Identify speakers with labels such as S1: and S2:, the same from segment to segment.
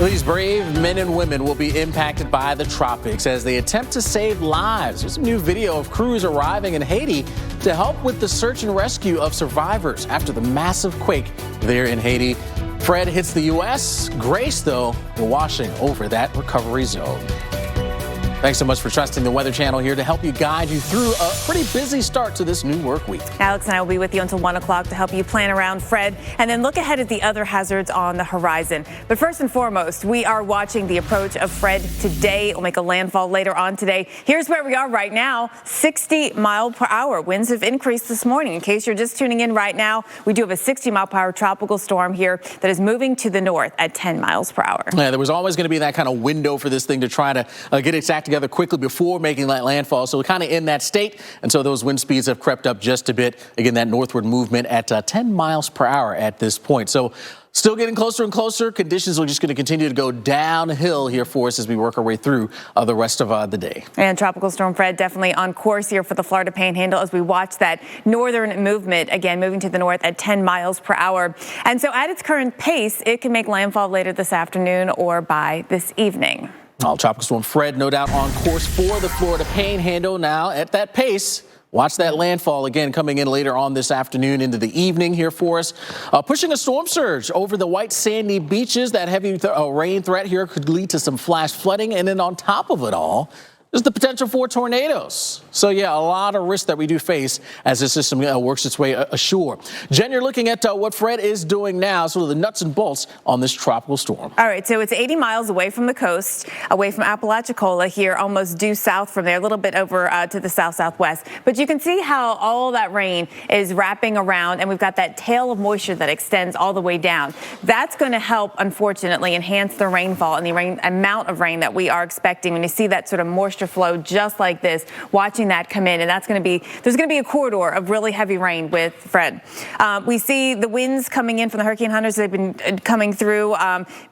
S1: These brave men and women will be impacted by the tropics as they attempt to save lives. There's a new video of crews arriving in Haiti to help with the search and rescue of survivors after the massive quake there in Haiti. Fred hits the U.S. Grace, though, washing over that recovery zone. Thanks so much for trusting the Weather Channel here to help you guide you through a pretty busy start to this new work week.
S2: Alex and I will be with you until 1 o'clock to help you plan around Fred and then look ahead at the other hazards on the horizon. But first and foremost, we are watching the approach of Fred today. It will make a landfall later on today. Here's where we are right now. 60 mile per hour. Winds have increased this morning. In case you're just tuning in right now, we do have a 60 mile per hour tropical storm here that is moving to the north at 10 miles per hour.
S1: Yeah, there was always going to be that kind of window for this thing to try to get its act together quickly before making that landfall. So we're kind of in that state. And so those wind speeds have crept up just a bit. Again, that northward movement at 10 miles per hour at this point. So still getting closer and closer. Conditions are just going to continue to go downhill here for us as we work our way through the rest of the day. And
S2: Tropical Storm Fred definitely on course here for the Florida Panhandle as we watch that northern movement, again, moving to the north at 10 miles per hour. And so at its current pace, it can make landfall later this afternoon or by this evening.
S1: Tropical Storm Fred, no doubt on course for the Florida Panhandle now at that pace. Watch that landfall again coming in later on this afternoon into the evening here for us. Pushing a storm surge over the white sandy beaches. That heavy rain threat here could lead to some flash flooding. And then on top of it all, there's the potential for tornadoes. So, yeah, a lot of risk that we do face as the system works its way ashore. Jen, you're looking at what Fred is doing now, sort of the nuts and bolts on this tropical storm.
S2: All right, so it's 80 miles away from the coast, away from Apalachicola here, almost due south from there, a little bit over to the south-southwest. But you can see how all that rain is wrapping around, and we've got that tail of moisture that extends all the way down. That's going to help, unfortunately, enhance the rainfall and the amount of rain that we are expecting. When you see that sort of moisture flow just like this, watching that come in, and there's going to be a corridor of really heavy rain with Fred. We see the winds coming in from the hurricane hunters. They've been coming through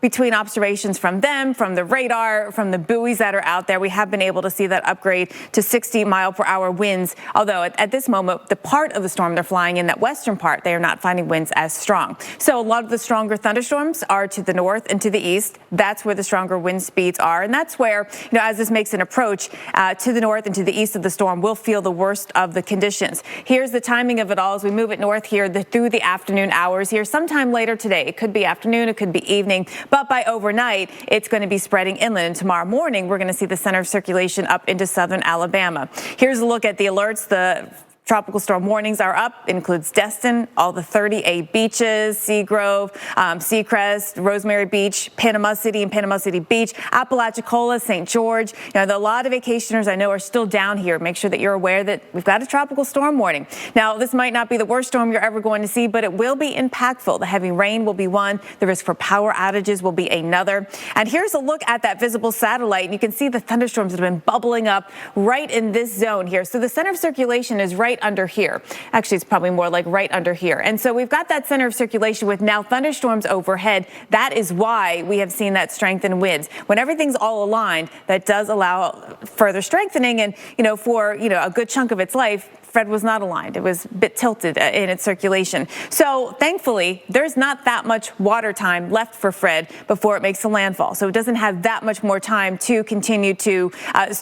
S2: between observations from them, from the radar, from the buoys that are out there. We have been able to see that upgrade to 60 mile per hour winds, although at this moment, the part of the storm they're flying in, that western part, they are not finding winds as strong. So a lot of the stronger thunderstorms are to the north and to the east. That's where the stronger wind speeds are, and that's where, as this makes an approach to the north and to the east of the storm, we'll feel the worst of the conditions. Here's the timing of it all as we move it north here through the afternoon hours here. Sometime later today, it could be afternoon, it could be evening, but by overnight, it's going to be spreading inland. And tomorrow morning, we're going to see the center of circulation up into southern Alabama. Here's a look at the alerts. The tropical storm warnings are up. It includes Destin, all the 38 beaches, Seagrove, Seacrest, Rosemary Beach, Panama City and Panama City Beach, Apalachicola, St. George. A lot of vacationers I know are still down here. Make sure that you're aware that we've got a tropical storm warning. Now, this might not be the worst storm you're ever going to see, but it will be impactful. The heavy rain will be one. The risk for power outages will be another. And here's a look at that visible satellite. And you can see the thunderstorms that have been bubbling up right in this zone here. So the center of circulation is right under here. Actually, it's probably more like right under here. And so we've got that center of circulation with now thunderstorms overhead. That is why we have seen that strength in winds. When everything's all aligned, that does allow further strengthening. And, for, a good chunk of its life, Fred was not aligned. It was a bit tilted in its circulation. So thankfully, there's not that much water time left for Fred before it makes a landfall. So it doesn't have that much more time to continue to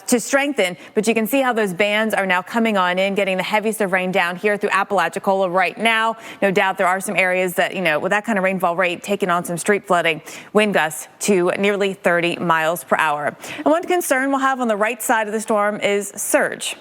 S2: strengthen. But you can see how those bands are now coming on in, getting the heaviest of rain down here through Apalachicola right now. No doubt there are some areas that, with that kind of rainfall rate, taking on some street flooding, wind gusts to nearly 30 miles per hour. And one concern we'll have on the right side of the storm is surge.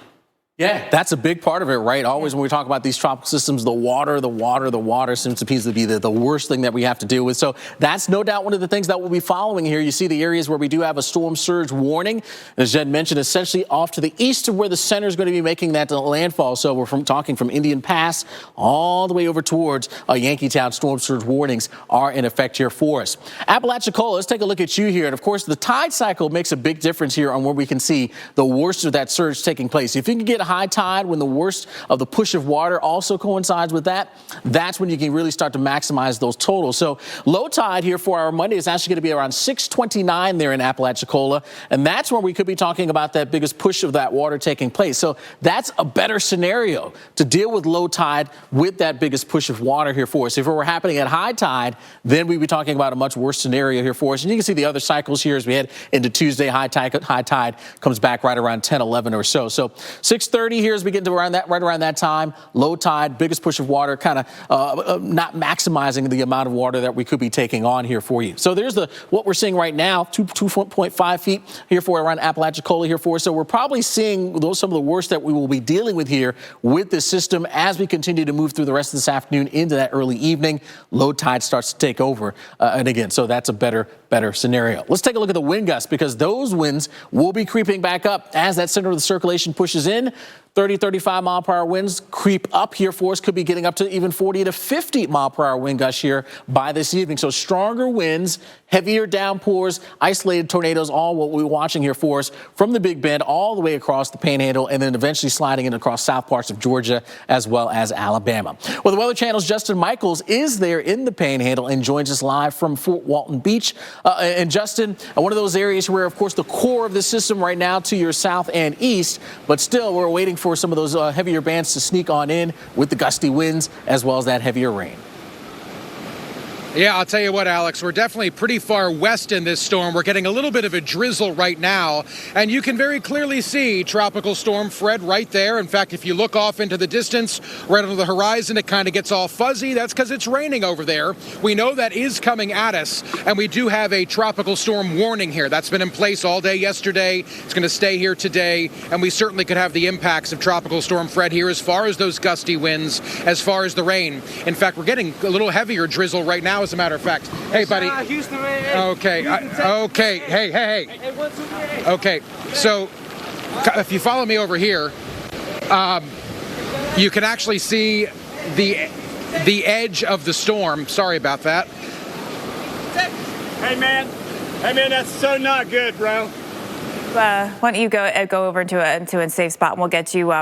S1: Yeah, that's a big part of it, right? Always when we talk about these tropical systems, the water seems to be the worst thing that we have to deal with. So that's no doubt one of the things that we'll be following here. You see the areas where we do have a storm surge warning. As Jen mentioned, essentially off to the east of where the center is going to be making that landfall. So we're talking from Indian Pass all the way over towards Yankeetown. Storm surge warnings are in effect here for us. Apalachicola, let's take a look at you here. And of course, the tide cycle makes a big difference here on where we can see the worst of that surge taking place. If you can get high tide, when the worst of the push of water also coincides with that, that's when you can really start to maximize those totals. So low tide here for our Monday is actually going to be around 6:29 there in Apalachicola, and that's where we could be talking about that biggest push of that water taking place. So that's a better scenario to deal with low tide with that biggest push of water here for us. If it were happening at high tide, then we'd be talking about a much worse scenario here for us. And you can see the other cycles here as we head into Tuesday. High tide comes back right around 10, 11 or so. So 6:30 here as we get to right around that time. Low tide, biggest push of water, kind of not maximizing the amount of water that we could be taking on here for you. So there's what we're seeing right now, 2.5 feet here for around Apalachicola here for us. So we're probably seeing some of the worst that we will be dealing with here with this system as we continue to move through the rest of this afternoon into that early evening. Low tide starts to take over. And again, so that's a better scenario. Let's take a look at the wind gusts, because those winds will be creeping back up as that center of the circulation pushes in. 30, 35 mile per hour winds creep up here for us, could be getting up to even 40 to 50 mile per hour wind gusts here by this evening. So stronger winds, heavier downpours, isolated tornadoes, all what we're watching here for us from the Big Bend all the way across the Panhandle, and then eventually sliding in across south parts of Georgia as well as Alabama. Well, the Weather Channel's Justin Michaels is there in the Panhandle and joins us live from Fort Walton Beach. And Justin, one of those areas where, of course, the core of the system right now to your south and east, but still we're waiting for some of those heavier bands to sneak on in with the gusty winds as well as that heavier rain.
S3: Yeah, I'll tell you what, Alex, we're definitely pretty far west in this storm. We're getting a little bit of a drizzle right now, and you can very clearly see Tropical Storm Fred right there. In fact, if you look off into the distance, right over the horizon, it kind of gets all fuzzy. That's because it's raining over there. We know that is coming at us, and we do have a tropical storm warning here. That's been in place all day yesterday. It's going to stay here today, and we certainly could have the impacts of Tropical Storm Fred here as far as those gusty winds, as far as the rain. In fact, we're getting a little heavier drizzle right now, as a matter of fact. Hey, buddy.
S4: Houston, man.
S3: Okay. Okay. Hey. Okay. So if you follow me over here, you can actually see the edge of the storm. Sorry about that.
S4: Hey, man, that's so not good, bro.
S2: Why don't you go over into a safe spot, and we'll get you.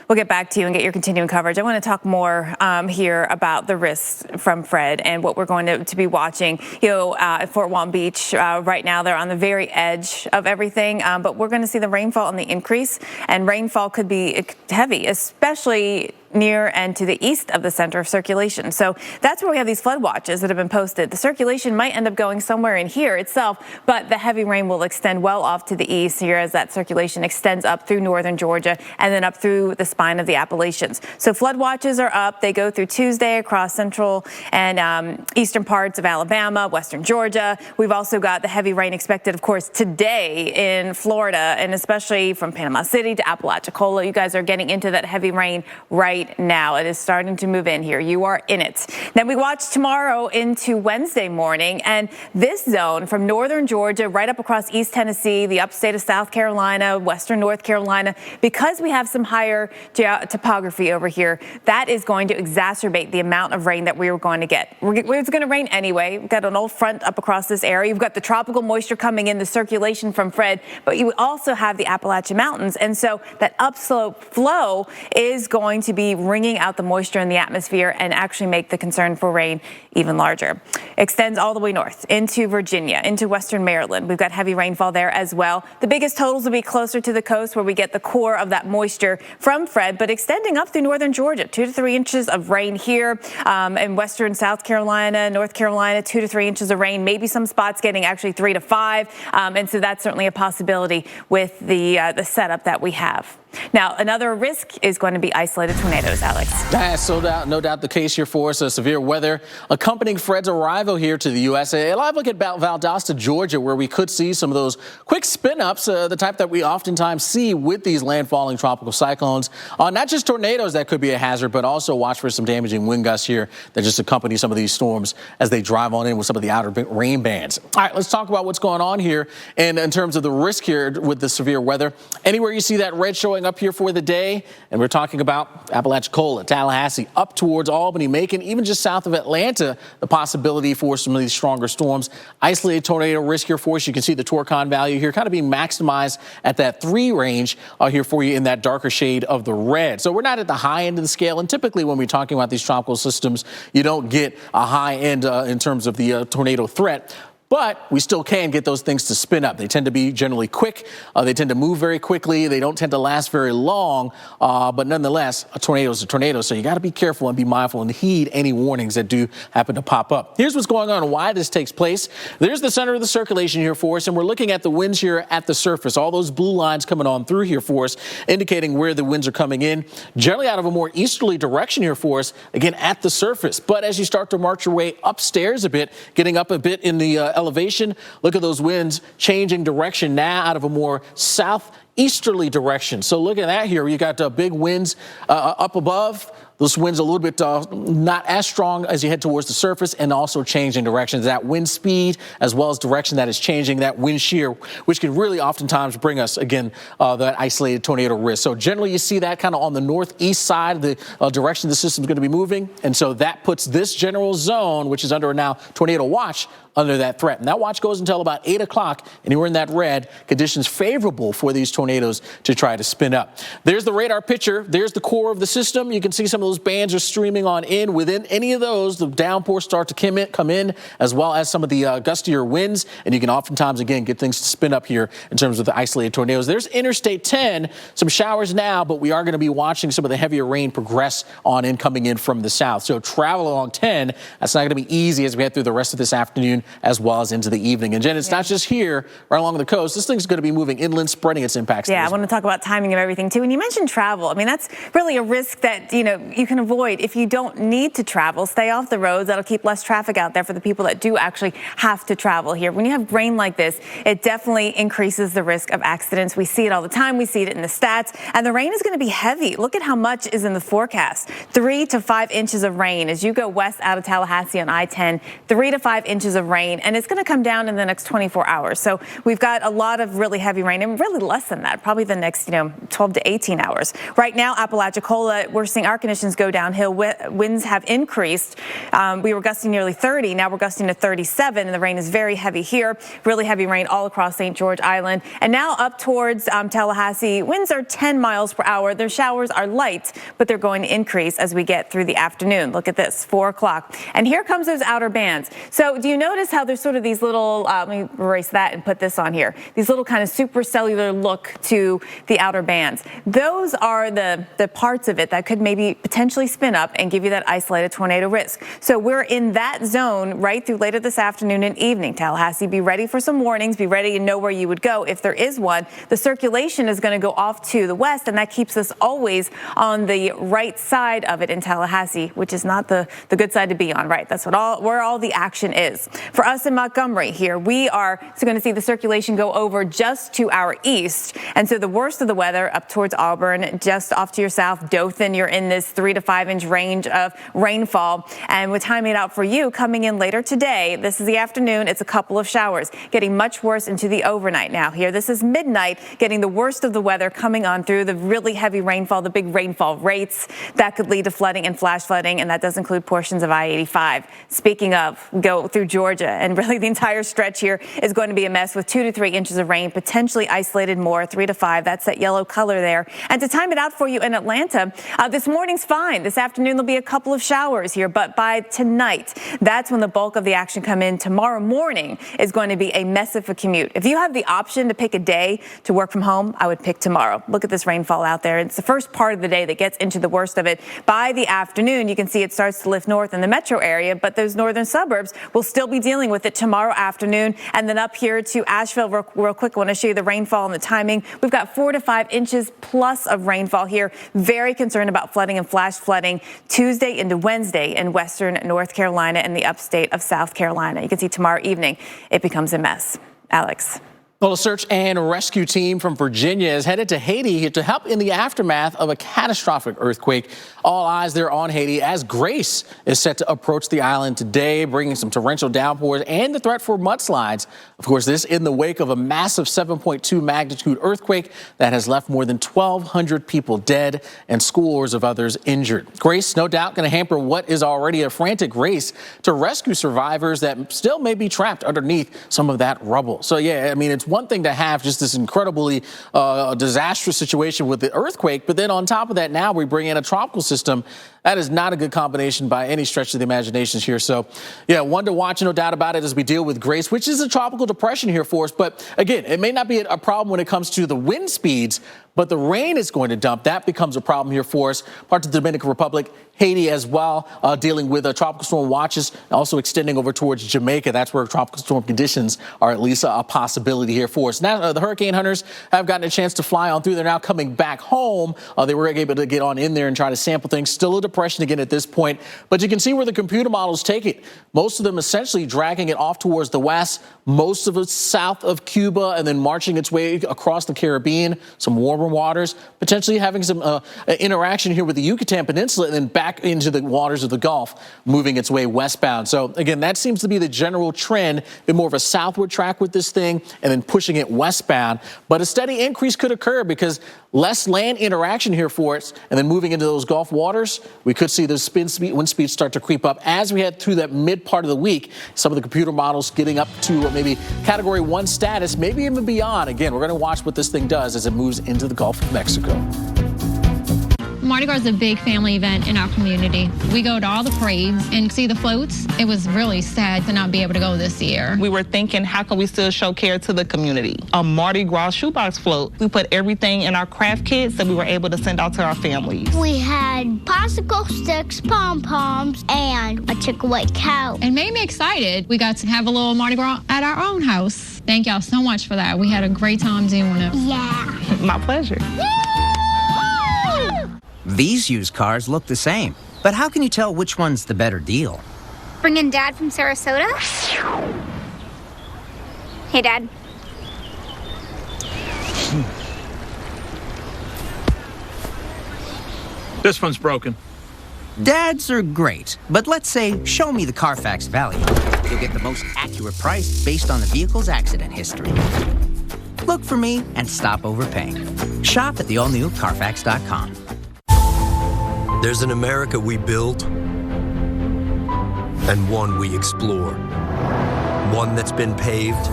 S2: We'll get back to you and get your continuing coverage. I want to talk more here about the risks from Fred and what we're going to be watching. At Fort Walton Beach right now, they're on the very edge of everything, but we're going to see the rainfall on the increase, and rainfall could be heavy, especially near and to the east of the center of circulation. So that's where we have these flood watches that have been posted. The circulation might end up going somewhere in here itself, but the heavy rain will extend well off to the east here as that circulation extends up through northern Georgia and then up through the spine of the Appalachians. So flood watches are up. They go through Tuesday across central and eastern parts of Alabama, western Georgia. We've also got the heavy rain expected, of course, today in Florida, and especially from Panama City to Apalachicola. You guys are getting into that heavy rain right now. It is starting to move in here. You are in it. Then we watch tomorrow into Wednesday morning, and this zone from northern Georgia right up across East Tennessee, the upstate of South Carolina, western North Carolina, because we have some higher topography over here, that is going to exacerbate the amount of rain that we are going to get. It's going to rain anyway. We've got an old front up across this area. You've got the tropical moisture coming in, the circulation from Fred, but you also have the Appalachian Mountains, and so that upslope flow is going to be wringing out the moisture in the atmosphere and actually make the concern for rain even larger. Extends all the way north into Virginia, into western Maryland. We've got heavy rainfall there as well. The biggest totals will be closer to the coast where we get the core of that moisture from Fred, but extending up through northern Georgia, 2 to 3 inches of rain here. In western South Carolina, North Carolina, 2 to 3 inches of rain, maybe some spots getting actually 3 to 5. And so that's certainly a possibility with the setup that we have. Now, another risk is going to be isolated tornadoes, Alex.
S1: That's no doubt the case here for us. Severe weather accompanying Fred's arrival here to the U.S. A live look at Valdosta, Georgia, where we could see some of those quick spin-ups, the type that we oftentimes see with these landfalling tropical cyclones. Not just tornadoes that could be a hazard, but also watch for some damaging wind gusts here that just accompany some of these storms as they drive on in with some of the outer rain bands. All right, let's talk about what's going on here and in terms of the risk here with the severe weather. Anywhere you see that red showing showing up here for the day, and we're talking about Apalachicola, Tallahassee, up towards Albany, Macon, even just south of Atlanta, the possibility for some of these stronger storms. Isolated tornado risk here for us. You can see the Torcon value here kind of being maximized at that 3 range here for you in that darker shade of the red. So we're not at the high end of the scale, and typically when we're talking about these tropical systems, you don't get a high end in terms of the tornado threat. But we still can get those things to spin up. They tend to be generally quick. They tend to move very quickly. They don't tend to last very long. But nonetheless, a tornado is a tornado. So you got to be careful and be mindful and heed any warnings that do happen to pop up. Here's what's going on and why this takes place. There's the center of the circulation here for us. And we're looking at the winds here at the surface. All those blue lines coming on through here for us, indicating where the winds are coming in. Generally out of a more easterly direction here for us, again, at the surface. But as you start to march your way upstairs a bit, getting up a bit in the elevation, look at those winds changing direction now out of a more southeasterly direction. So look at that here. You got big winds up above. Those winds a little bit not as strong as you head towards the surface, and also changing directions. That wind speed as well as direction that is changing, that wind shear, which can really oftentimes bring us, again, that isolated tornado risk. So generally you see that kind of on the northeast side of the direction the system is going to be moving. And so that puts this general zone, which is under a now tornado watch, under that threat. And that watch goes until about 8 o'clock. Anywhere in that red, conditions favorable for these tornadoes to try to spin up. There's the radar picture. There's the core of the system. You can see some of those bands are streaming on in. Within any of those, the downpours start to come in, as well as some of the gustier winds. And you can oftentimes, again, get things to spin up here in terms of the isolated tornadoes. There's Interstate 10, some showers now, but we are going to be watching some of the heavier rain progress on in, coming in from the south. So travel along 10, that's not going to be easy as we head through the rest of this afternoon, as well as into the evening. And Jen, it's not just here right along the coast. This thing's going to be moving inland, spreading its impacts.
S2: Yeah, I want to talk about timing of everything too. When you mentioned travel, I mean, that's really a risk that, you can avoid. If you don't need to travel, stay off the roads. That'll keep less traffic out there for the people that do actually have to travel here. When you have rain like this, it definitely increases the risk of accidents. We see it all the time. We see it in the stats. And the rain is going to be heavy. Look at how much is in the forecast. 3 to 5 inches of rain as you go west out of Tallahassee on I-10. 3 to 5 inches of rain. And it's going to come down in the next 24 hours. So we've got a lot of really heavy rain, and really less than that, probably the next 12 to 18 hours. Right now, Apalachicola, we're seeing our conditions go downhill. Winds have increased. We were gusting nearly 30. Now we're gusting to 37, and the rain is very heavy here. Really heavy rain all across St. George Island. And now up towards Tallahassee, winds are 10 miles per hour. Their showers are light, but they're going to increase as we get through the afternoon. Look at this, 4 o'clock. And here comes those outer bands. So do you notice how there's sort of these little, let me erase that and put this on here, these little kind of supercellular look to the outer bands. Those are the parts of it that could maybe potentially spin up and give you that isolated tornado risk. So we're in that zone right through later this afternoon and evening. Tallahassee, be ready for some warnings. Be ready and know where you would go if there is one. The circulation is going to go off to the west, and that keeps us always on the right side of it in Tallahassee, which is not the good side to be on, right? That's where all the action is. For us in Montgomery here, we are going to see the circulation go over just to our east. And so the worst of the weather up towards Auburn, just off to your south, Dothan, you're in this 3 to 5 inch range of rainfall. And with timing it out for you coming in later today, this is the afternoon, it's a couple of showers, getting much worse into the overnight now here. This is midnight, getting the worst of the weather coming on through, the really heavy rainfall, the big rainfall rates that could lead to flooding and flash flooding, and that does include portions of I-85. Speaking of, go through Georgia, and really the entire stretch here is going to be a mess with 2 to 3 inches of rain, potentially isolated more, 3 to 5. That's that yellow color there. And to time it out for you in Atlanta, this morning's fine. This afternoon there'll be a couple of showers here, but by tonight, that's when the bulk of the action come in. Tomorrow morning is going to be a mess of a commute. If you have the option to pick a day to work from home, I would pick tomorrow. Look at this rainfall out there. It's the first part of the day that gets into the worst of it. By the afternoon, you can see it starts to lift north in the metro area, but those northern suburbs will still be dealing with it tomorrow afternoon. And then up here to Asheville, real quick, I want to show you the rainfall and the timing. We've got 4 to 5 inches plus of rainfall here. Very concerned about flooding and flash flooding Tuesday into Wednesday in western North Carolina and the upstate of South Carolina. You can see tomorrow evening it becomes a mess. Alex.
S1: Well, a search and rescue team from Virginia is headed to Haiti to help in the aftermath of a catastrophic earthquake. All eyes there on Haiti as Grace is set to approach the island today, bringing some torrential downpours and the threat for mudslides. Of course, this in the wake of a massive 7.2 magnitude earthquake that has left more than 1,200 people dead and scores of others injured. Grace, no doubt, going to hamper what is already a frantic race to rescue survivors that still may be trapped underneath some of that rubble. So, yeah, I mean, it's one thing to have just this incredibly disastrous situation with the earthquake, but then on top of that, now we bring in a tropical system. That is not a good combination by any stretch of the imagination here. So, yeah, one to watch, no doubt about it, as we deal with Grace, which is a tropical depression here for us. But again, it may not be a problem when it comes to the wind speeds, but the rain is going to dump. That becomes a problem here for us. Parts of the Dominican Republic, Haiti as well, dealing with tropical storm watches, also extending over towards Jamaica. That's where tropical storm conditions are at least a possibility here for us. Now, the hurricane hunters have gotten a chance to fly on through. They're now coming back home. They were able to get on in there and try to sample things. Still a depression again at this point, but you can see where the computer models take it. Most of them essentially dragging it off towards the west, most of it south of Cuba, and then marching its way across the Caribbean, some warmer waters, potentially having some interaction here with the Yucatan Peninsula, and then back into the waters of the Gulf, moving its way westbound. So again, that seems to be the general trend, been more of a southward track with this thing, and then pushing it westbound. But a steady increase could occur because less land interaction here for us, and then moving into those Gulf waters, we could see those wind speeds start to creep up as we head through that mid part of the week. Some of the computer models getting up to maybe Category 1 status, maybe even beyond. Again, we're going to watch what this thing does as it moves into the Gulf of Mexico.
S5: Mardi Gras is a big family event in our community. We go to all the parades and see the floats. It was really sad to not be able to go this year.
S6: We were thinking, how can we still show care to the community? A Mardi Gras shoebox float. We put everything in our craft kits that we were able to send out to our families.
S7: We had popsicle sticks, pom-poms, and a chick-a-white cow.
S5: And made me excited. We got to have a little Mardi Gras at our own house. Thank y'all so much for that. We had a great time doing it.
S7: Yeah.
S6: My pleasure.
S8: These used cars look the same, but how can you tell which one's the better deal?
S7: Bringing Dad from Sarasota? Hey, Dad.
S9: This one's broken.
S8: Dads are great, but let's say, show me the Carfax value. You'll get the most accurate price based on the vehicle's accident history. Look for me and stop overpaying. Shop at the all-new Carfax.com.
S10: There's an America we build and one we explore. One that's been paved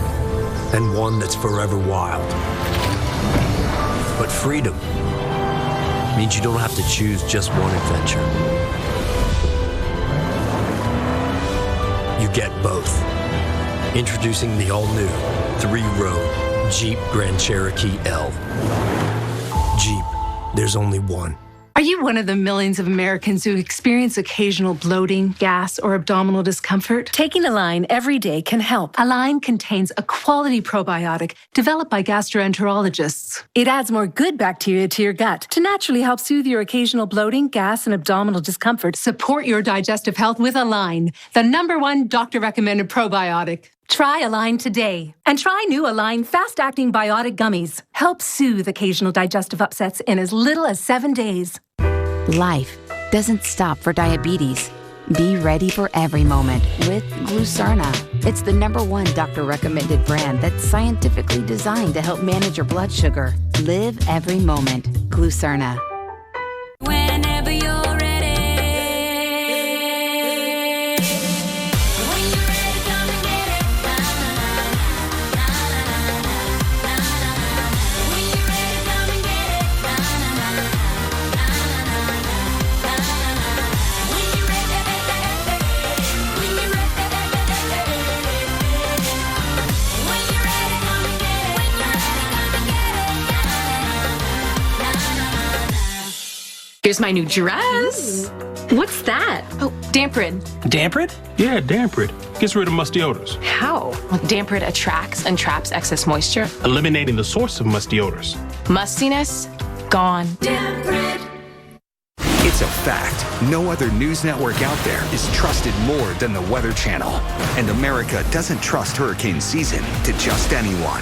S10: and one that's forever wild. But freedom means you don't have to choose just one adventure. You get both. Introducing the all-new 3-row Jeep Grand Cherokee L. Jeep, there's only one.
S11: Are you one of the millions of Americans who experience occasional bloating, gas, or abdominal discomfort? Taking Align every day can help. Align contains a quality probiotic developed by gastroenterologists. It adds more good bacteria to your gut to naturally help soothe your occasional bloating, gas, and abdominal discomfort. Support your digestive health with Align, the #1 doctor-recommended probiotic. Try Align today. And try new Align fast-acting biotic gummies. Help soothe occasional digestive upsets in as little as 7 days.
S12: Life doesn't stop for diabetes. Be ready for every moment with Glucerna. It's the #1 doctor-recommended brand that's scientifically designed to help manage your blood sugar. Live every moment. Glucerna.
S13: Whenever you're ready.
S11: Here's my new dress. What's that? Oh, Damprid.
S9: Damprid? Yeah, Damprid. Gets rid of musty odors.
S11: How?
S14: Well, Damprid attracts and traps excess moisture,
S9: Eliminating the source of musty odors.
S14: mustiness, gone.
S13: Damprid.
S15: It's a fact. No other news network out there is trusted more than the Weather Channel. And America doesn't trust hurricane season to just anyone.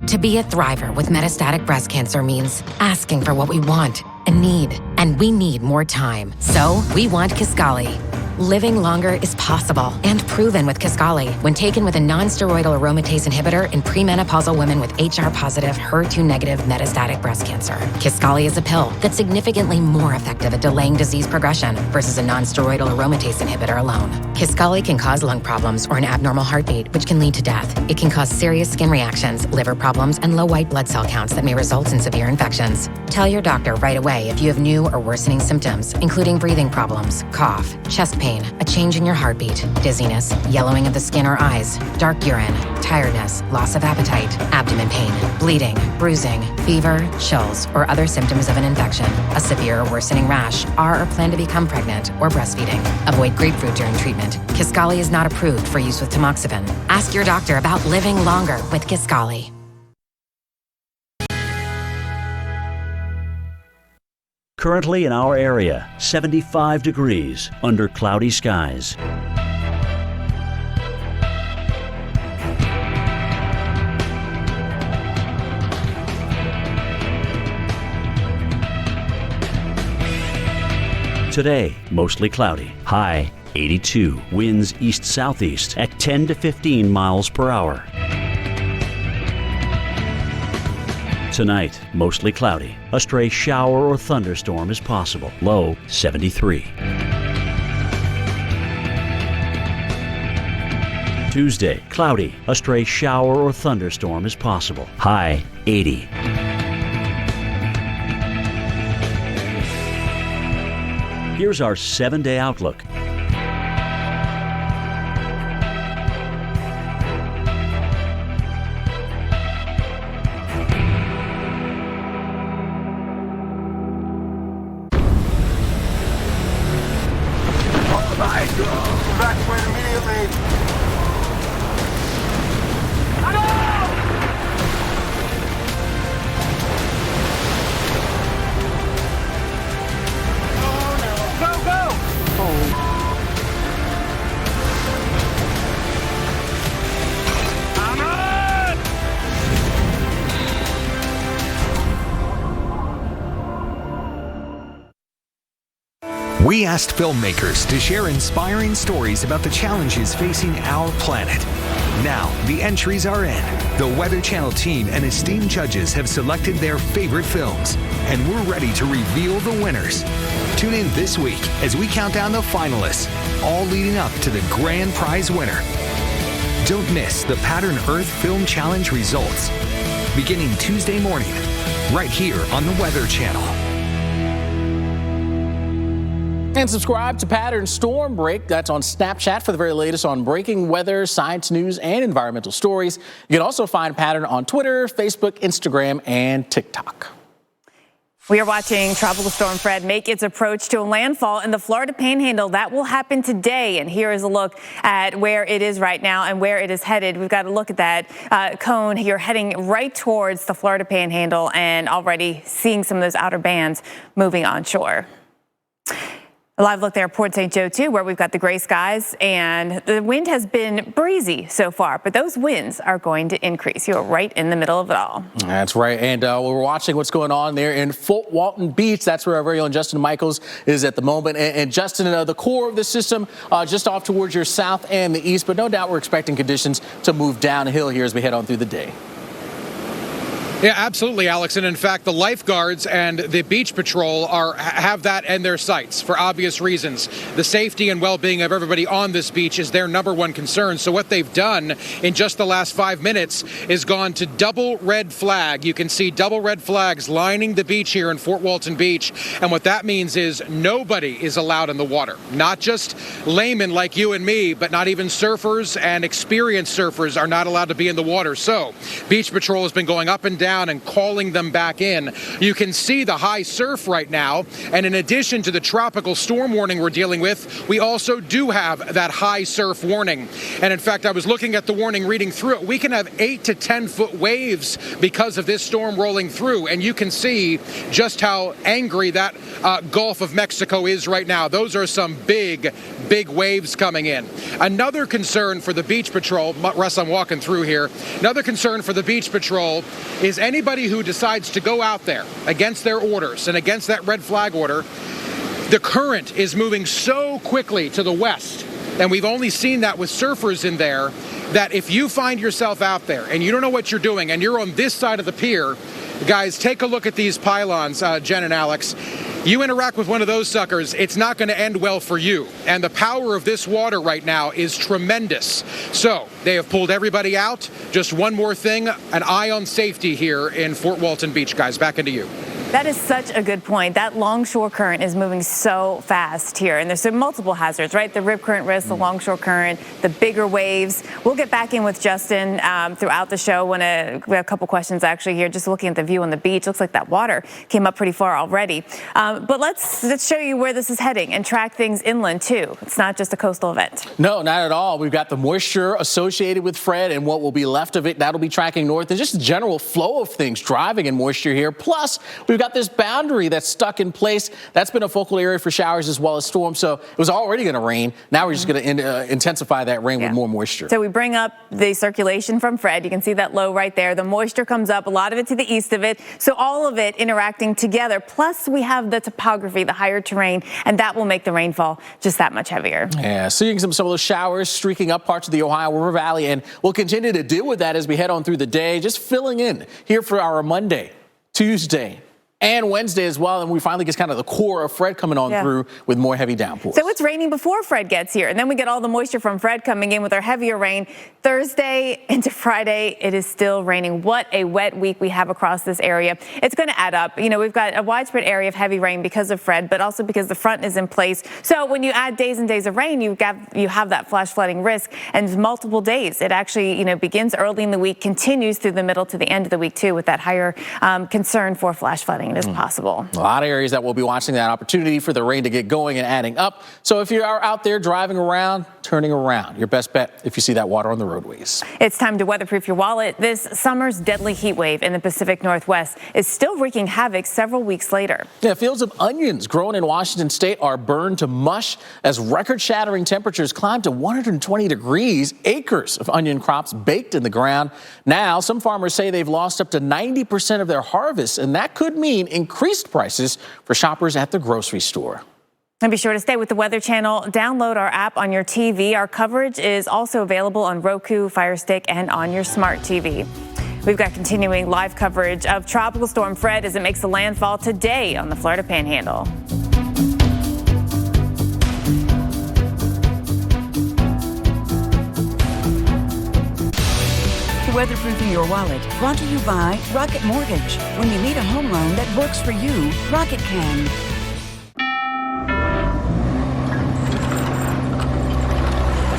S16: To be a thriver with metastatic breast cancer means asking for what we want and need. And we need more time. So we want Kisqali. Living longer is possible and proven with Kisqali when taken with a non-steroidal aromatase inhibitor in premenopausal women with HR-positive, HER2-negative metastatic breast cancer. Kisqali is a pill that's significantly more effective at delaying disease progression versus a non-steroidal aromatase inhibitor alone. Kisqali can cause lung problems or an abnormal heartbeat, which can lead to death. It can cause serious skin reactions, liver problems, and low white blood cell counts that may result in severe infections. Tell your doctor right away if you have new or worsening symptoms, including breathing problems, cough, chest pain, a change in your heartbeat, dizziness, yellowing of the skin or eyes, dark urine, tiredness, loss of appetite, abdomen pain, bleeding, bruising, fever, chills, or other symptoms of an infection, a severe or worsening rash, are or plan to become pregnant, or breastfeeding. Avoid grapefruit during treatment. Kisqali is not approved for use with tamoxifen. Ask your doctor about living longer with Kisqali.
S17: Currently in our area, 75 degrees under cloudy skies. Today, mostly cloudy. High 82. Winds east-southeast at 10 to 15 miles per hour. Tonight, mostly cloudy. A stray shower or thunderstorm is possible. Low 73. Tuesday, cloudy. A stray shower or thunderstorm is possible. High 80. Here's our 7-day outlook.
S13: Evacuate immediately.
S15: We asked filmmakers to share inspiring stories about the challenges facing our planet. Now, the entries are in. The Weather Channel team and esteemed judges have selected their favorite films, and we're ready to reveal the winners. Tune in this week as we count down the finalists, all leading up to the grand prize winner. Don't miss the Pattern Earth Film Challenge results, beginning Tuesday morning, right here on the Weather Channel.
S1: And subscribe to Pattern Storm Break. That's on Snapchat for the very latest on breaking weather, science news, and environmental stories. You can also find Pattern on Twitter, Facebook, Instagram, and TikTok.
S2: We are watching Tropical Storm Fred make its approach to a landfall in the Florida Panhandle. That will happen today. And here is a look at where it is right now and where it is headed. We've got to look at that cone here heading right towards the Florida Panhandle and already seeing some of those outer bands moving onshore. A live look there at Port St. Joe, too, where we've got the gray skies, and the wind has been breezy so far, but those winds are going to increase. You are right in the middle of it all.
S1: That's right, and we're watching what's going on there in Fort Walton Beach. That's where our very own Justin Michaels is at the moment. And Justin, the core of the system just off towards your south and the east, but no doubt we're expecting conditions to move downhill here as we head on through the day.
S3: Yeah, absolutely, Alex. And in fact, the lifeguards and the beach patrol have that in their sights for obvious reasons. The safety and well-being of everybody on this beach is their number one concern. So what they've done in just the last 5 minutes is gone to double red flag. You can see double red flags lining the beach here in Fort Walton Beach. And what that means is nobody is allowed in the water. Not just laymen like you and me, but not even surfers and experienced surfers are not allowed to be in the water. So beach patrol has been going up and down and calling them back in. You can see the high surf right now. And in addition to the tropical storm warning we're dealing with, we also do have that high surf warning. And in fact, I was looking at the warning, reading through it. We can have 8 to 10 foot waves because of this storm rolling through. And you can see just how angry that Gulf of Mexico is right now. Those are some big, big waves coming in. Another concern for the Beach Patrol, Russ, I'm walking through here. Another concern for the Beach Patrol is anybody who decides to go out there against their orders and against that red flag order. The current is moving so quickly to the west, and we've only seen that with surfers in there, that if you find yourself out there and you don't know what you're doing and you're on this side of the pier, guys, take a look at these pylons, Jen and Alex. You interact with one of those suckers, it's not going to end well for you. And the power of this water right now is tremendous. So they have pulled everybody out. Just one more thing, an eye on safety here in Fort Walton Beach, guys. Back into you.
S2: That is such a good point. That longshore current is moving so fast here, and there's multiple hazards, right? The rip current risk, the longshore current, the bigger waves. We'll get back in with Justin throughout the show. We have a couple questions actually here, just looking at the view on the beach. Looks like that water came up pretty far already. But let's show you where this is heading and track things inland too. It's not just a coastal event.
S1: No, not at all. We've got the moisture associated with Fred and what will be left of it. That'll be tracking north, and just the general flow of things driving in moisture here. Plus, we've got this boundary that's stuck in place. That's been a focal area for showers as well as storms. So it was already going to rain. Now we're just going to intensify that rain with more moisture.
S2: So we bring up the circulation from Fred. You can see that low right there. The moisture comes up, a lot of it to the east of it. So all of it interacting together. Plus we have the topography, the higher terrain, and that will make the rainfall just that much heavier.
S1: Yeah, seeing some of those showers streaking up parts of the Ohio River Valley, and we'll continue to deal with that as we head on through the day. Just filling in here for our Monday, Tuesday, and Wednesday as well, and we finally get kind of the core of Fred coming on through with more heavy downpours.
S2: So it's raining before Fred gets here, and then we get all the moisture from Fred coming in with our heavier rain. Thursday into Friday, it is still raining. What a wet week we have across this area. It's going to add up. You know, we've got a widespread area of heavy rain because of Fred, but also because the front is in place. So when you add days and days of rain, you have that flash flooding risk, and multiple days. It actually, begins early in the week, continues through the middle to the end of the week too, with that higher concern for flash flooding. It is possible.
S1: A lot of areas that will be watching that opportunity for the rain to get going and adding up. So if you are out there driving around, turning around, your best bet if you see that water on the roadways.
S2: It's time to weatherproof your wallet. This summer's deadly heat wave in the Pacific Northwest is still wreaking havoc several weeks later.
S1: Yeah, fields of onions grown in Washington state are burned to mush as record-shattering temperatures climb to 120 degrees. Acres of onion crops baked in the ground. Now, some farmers say they've lost up to 90% of their harvest, and that could mean increased prices for shoppers at the grocery store.
S2: And be sure to stay with the Weather Channel. Download our app on your TV. Our coverage is also available on Roku, Fire Stick, and on your smart TV. We've got continuing live coverage of Tropical Storm Fred as it makes a landfall today on the Florida Panhandle.
S18: Weatherproofing your wallet, brought to you by Rocket Mortgage. When you need a home loan that works for you, Rocket can.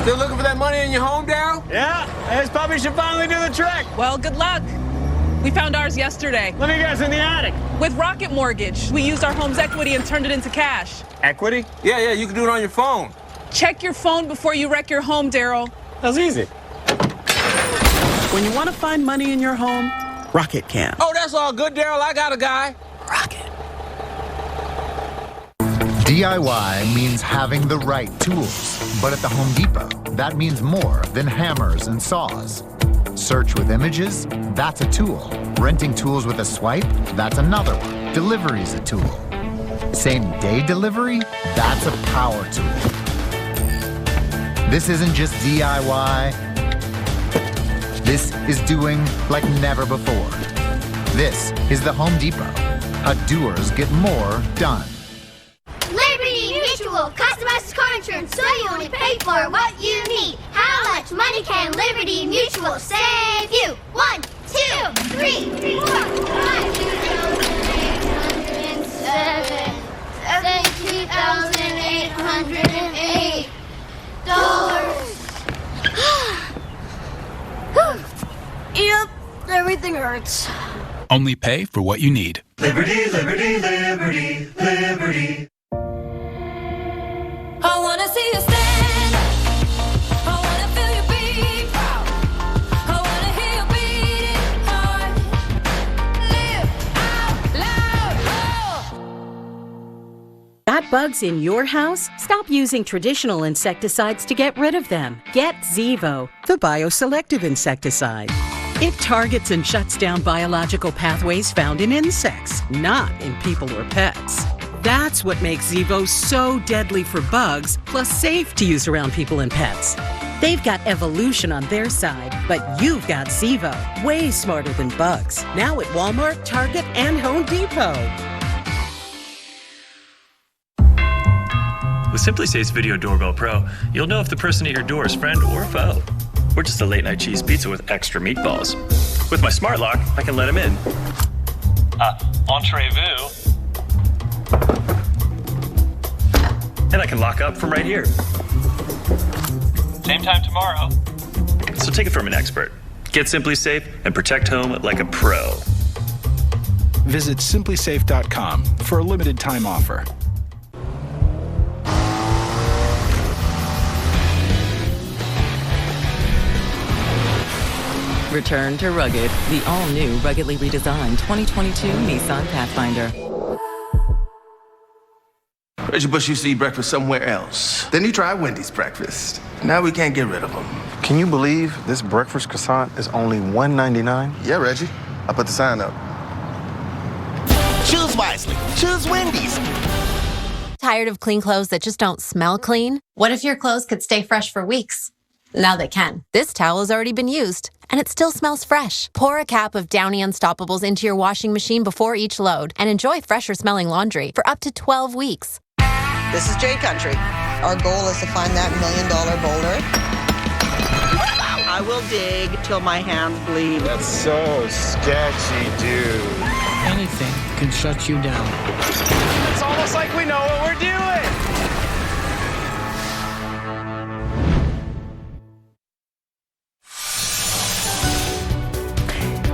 S13: Still looking for that money in your home, Daryl?
S4: Yeah, this puppy should finally do the trick.
S19: Well, good luck. We found ours yesterday.
S4: Let me guess, in the attic.
S19: With Rocket Mortgage, we used our home's equity and turned it into cash.
S13: Equity? Yeah, you can do it on your phone.
S19: Check your phone before you wreck your home, Daryl.
S4: That's easy.
S20: When you want to find money in your home, Rocket can.
S13: Oh, that's all good, Daryl. I got a guy.
S20: Rocket.
S21: DIY means having the right tools. But at the Home Depot, that means more than hammers and saws. Search with images? That's a tool. Renting tools with a swipe? That's another one. Delivery's a tool. Same-day delivery? That's a power tool. This isn't just DIY. This is doing like never before. This is the Home Depot. How doers get more done.
S7: Liberty Mutual customized car insurance, so you only pay for what you need. How much money can Liberty Mutual save you? 1, 2, 3, 4, 5, 2,807, $17,808.
S22: Yep, everything hurts.
S23: Only pay for what you need.
S24: Liberty, liberty, liberty, liberty.
S22: I wanna see you stand. I wanna feel you beat proud. I wanna hear you beat it hard. Live out loud.
S25: Got bugs in your house?
S5: Stop using traditional insecticides to get rid of them. Get Zevo, the bioselective insecticide. It targets and shuts down biological pathways found in insects, not in people or pets. That's what makes Zevo so deadly for bugs, plus safe to use around people and pets. They've got evolution on their side, but you've got Zevo, way smarter than bugs. Now at Walmart, Target, and Home Depot.
S6: With SimpliSafe's Video Doorbell Pro, you'll know if the person at your door is friend or foe. Or just a late-night cheese pizza with extra meatballs. With my smart lock, I can let him in. Entrez-vous. And I can lock up from right here. Same time tomorrow. So take it from an expert. Get SimpliSafe and protect home like a pro.
S23: Visit simplysafe.com for a limited time offer.
S8: Return to rugged, the all-new ruggedly redesigned 2022 Nissan Pathfinder.
S10: Reggie Bush used to eat breakfast somewhere else. Then he tried Wendy's breakfast. Now we can't get rid of him.
S25: Can you believe this breakfast croissant is only $1.99?
S10: Yeah, Reggie. I put the sign up.
S26: Choose wisely. Choose Wendy's.
S27: Tired of clean clothes that just don't smell clean? What if your clothes could stay fresh for weeks? Now they can. This towel has already been used, and it still smells fresh. Pour a cap of Downy Unstoppables into your washing machine before each load and enjoy fresher smelling laundry for up to 12 weeks.
S28: This is J Country. Our goal is to find that $1 million boulder. I will dig till my hands bleed.
S25: That's so sketchy, dude.
S29: Anything can shut you down.
S13: It's almost like we know what we're doing.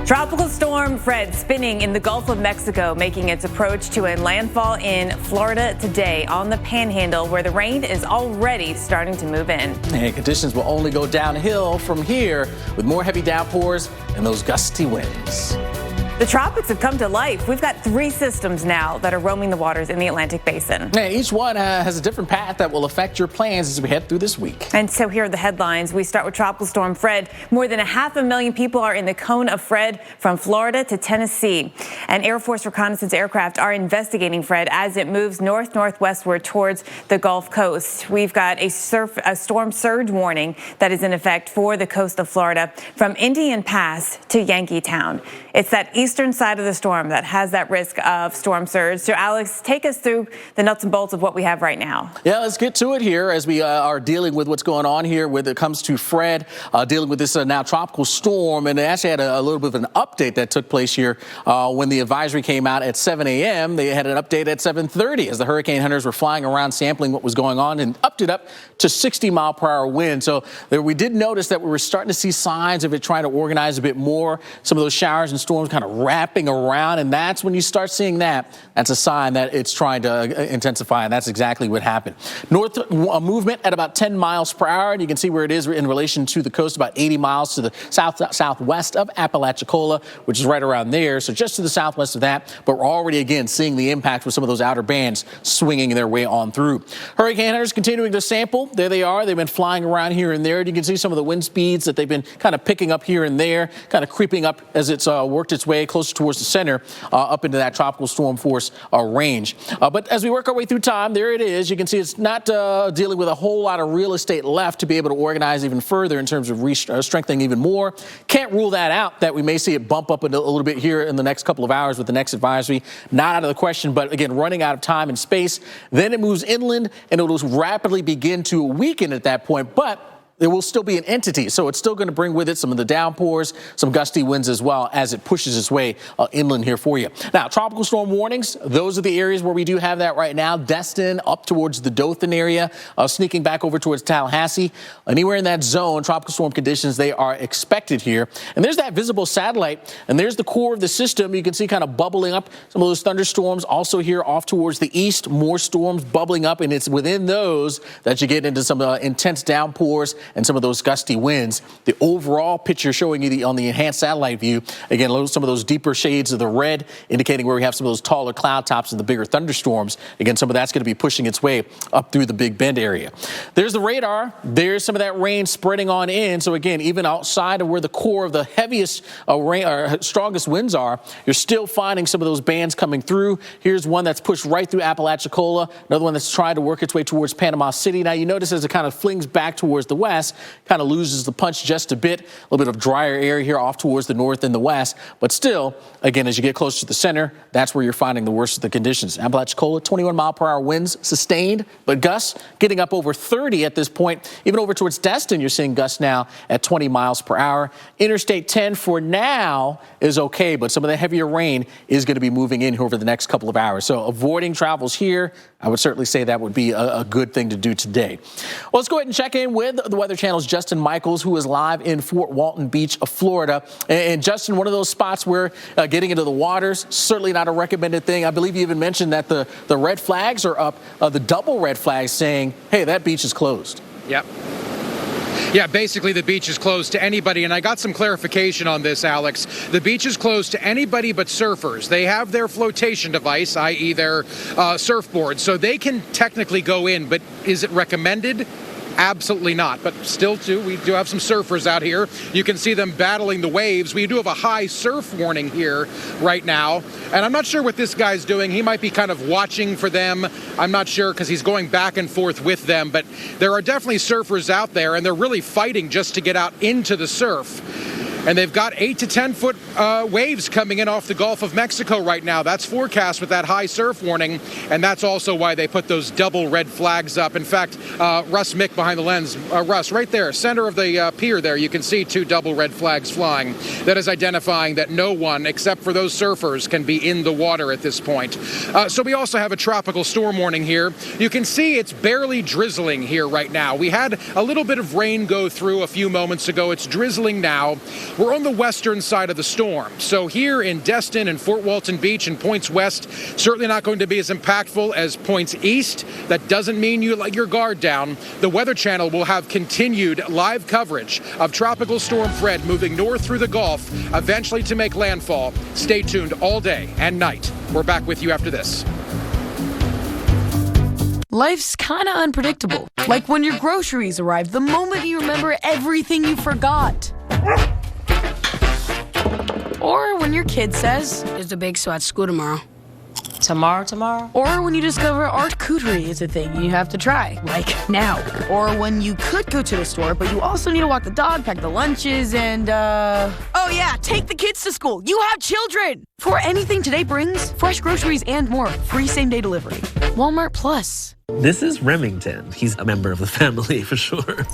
S2: Tropical storm Fred spinning in the Gulf of Mexico, making its approach to a landfall in Florida today on the Panhandle, where the rain is already starting to move in.
S1: And conditions will only go downhill from here with more heavy downpours and those gusty winds.
S2: The tropics have come to life. We've got 3 systems now that are roaming the waters in the Atlantic Basin.
S1: Yeah, each one has a different path that will affect your plans as we head through this week.
S2: And so here are the headlines. We start with Tropical Storm Fred. More than 500,000 people are in the cone of Fred from Florida to Tennessee. And Air Force reconnaissance aircraft are investigating Fred as it moves north-northwestward towards the Gulf Coast. We've got a storm surge warning that is in effect for the coast of Florida from Indian Pass to Yankeetown. It's that eastern side of the storm that has that risk of storm surge. So, Alex, take us through the nuts and bolts of what we have right now.
S1: Yeah, let's get to it here as we are dealing with what's going on here when it comes to Fred, dealing with this now tropical storm. And they actually had a little bit of an update that took place here when the advisory came out at 7 a.m. They had an update at 7:30 as the hurricane hunters were flying around sampling what was going on and upped it up to 60-mile-per-hour wind. So we did notice that we were starting to see signs of it trying to organize a bit more. Some of those showers and storms kind of wrapping around, and that's when you start seeing that. That's a sign that it's trying to intensify, and that's exactly what happened. North movement at about 10 miles per hour, and you can see where it is in relation to the coast, about 80 miles to the southwest of Apalachicola, which is right around there. So just to the southwest of that, but we're already again seeing the impact with some of those outer bands swinging their way on through. Hurricane hunters continuing to sample. There they are. They've been flying around here and there. You can see some of the wind speeds that they've been kind of picking up here and there, kind of creeping up as it's worked its way closer towards the center, up into that tropical storm force range. But as we work our way through time, there it is. You can see it's not dealing with a whole lot of real estate left to be able to organize even further in terms of strengthening even more. Can't rule that out, that we may see it bump up a little bit here in the next couple of hours with the next advisory. Not out of the question, but again, running out of time and space. Then it moves inland, and it will rapidly begin to weaken at that point. But there will still be an entity, so it's still going to bring with it some of the downpours, some gusty winds as well as it pushes its way inland here for you. Now, tropical storm warnings, those are the areas where we do have that right now. Destin up towards the Dothan area, sneaking back over towards Tallahassee. Anywhere in that zone, tropical storm conditions, they are expected here. And there's that visible satellite, and there's the core of the system. You can see kind of bubbling up some of those thunderstorms. Also here off towards the east, more storms bubbling up, and it's within those that you get into some intense downpours and some of those gusty winds. The overall picture showing you on the enhanced satellite view, again, some of those deeper shades of the red indicating where we have some of those taller cloud tops and the bigger thunderstorms. Again, some of that's going to be pushing its way up through the Big Bend area. There's the radar. There's some of that rain spreading on in. So again, even outside of where the core of the heaviest rain or strongest winds are, you're still finding some of those bands coming through. Here's one that's pushed right through Apalachicola, another one that's trying to work its way towards Panama City. Now you notice as it kind of flings back towards the west, kind of loses the punch just a bit. A little bit of drier area here off towards the north and the west. But still, again, as you get closer to the center, that's where you're finding the worst of the conditions. Apalachicola, 21-mile-per-hour winds sustained, but gusts getting up over 30 at this point. Even over towards Destin, you're seeing gusts now at 20 miles per hour. Interstate 10 for now is okay, but some of the heavier rain is going to be moving in over the next couple of hours. So avoiding travels here, I would certainly say that would be a good thing to do today. Well, let's go ahead and check in with the Weather Channel's Justin Michaels, who is live in Fort Walton Beach, Florida. And Justin, one of those spots where getting into the waters, certainly not a recommended thing. I believe you even mentioned that the red flags are up, the double red flags saying, hey, that beach is closed.
S3: Yep. Yeah, basically the beach is closed to anybody, and I got some clarification on this, Alex. The beach is closed to anybody but surfers. They have their flotation device, i.e. their surfboard, so they can technically go in, but is it recommended? Absolutely not. But still, too, we do have some surfers out here. You can see them battling the waves. We do have a high surf warning here right now. And I'm not sure what this guy's doing. He might be kind of watching for them. I'm not sure because he's going back and forth with them. But there are definitely surfers out there, and they're really fighting just to get out into the surf. And they've got 8 to 10 foot waves coming in off the Gulf of Mexico right now. That's forecast with that high surf warning. And that's also why they put those double red flags up. In fact, Russ Mick behind the lens, Russ, right there, center of the pier there, you can see 2 double red flags flying. That is identifying that no one except for those surfers can be in the water at this point. So we also have a tropical storm warning here. You can see it's barely drizzling here right now. We had a little bit of rain go through a few moments ago. It's drizzling now. We're on the western side of the storm. So here in Destin and Fort Walton Beach and points west, certainly not going to be as impactful as points east. That doesn't mean you let your guard down. The Weather Channel will have continued live coverage of Tropical Storm Fred moving north through the Gulf, eventually to make landfall. Stay tuned all day and night. We're back with you after this.
S9: Life's kind of unpredictable. Like when your groceries arrive, the moment you remember everything you forgot. Or when your kid says, "There's a bake sale at school tomorrow." Tomorrow? Or when you discover art couture is a thing you have to try, like now. Or when you could go to the store, but you also need to walk the dog, pack the lunches, and, oh yeah, take the kids to school. You have children! For anything today brings, fresh groceries and more, free same-day delivery. Walmart Plus.
S11: This is Remington. He's a member of the family for sure.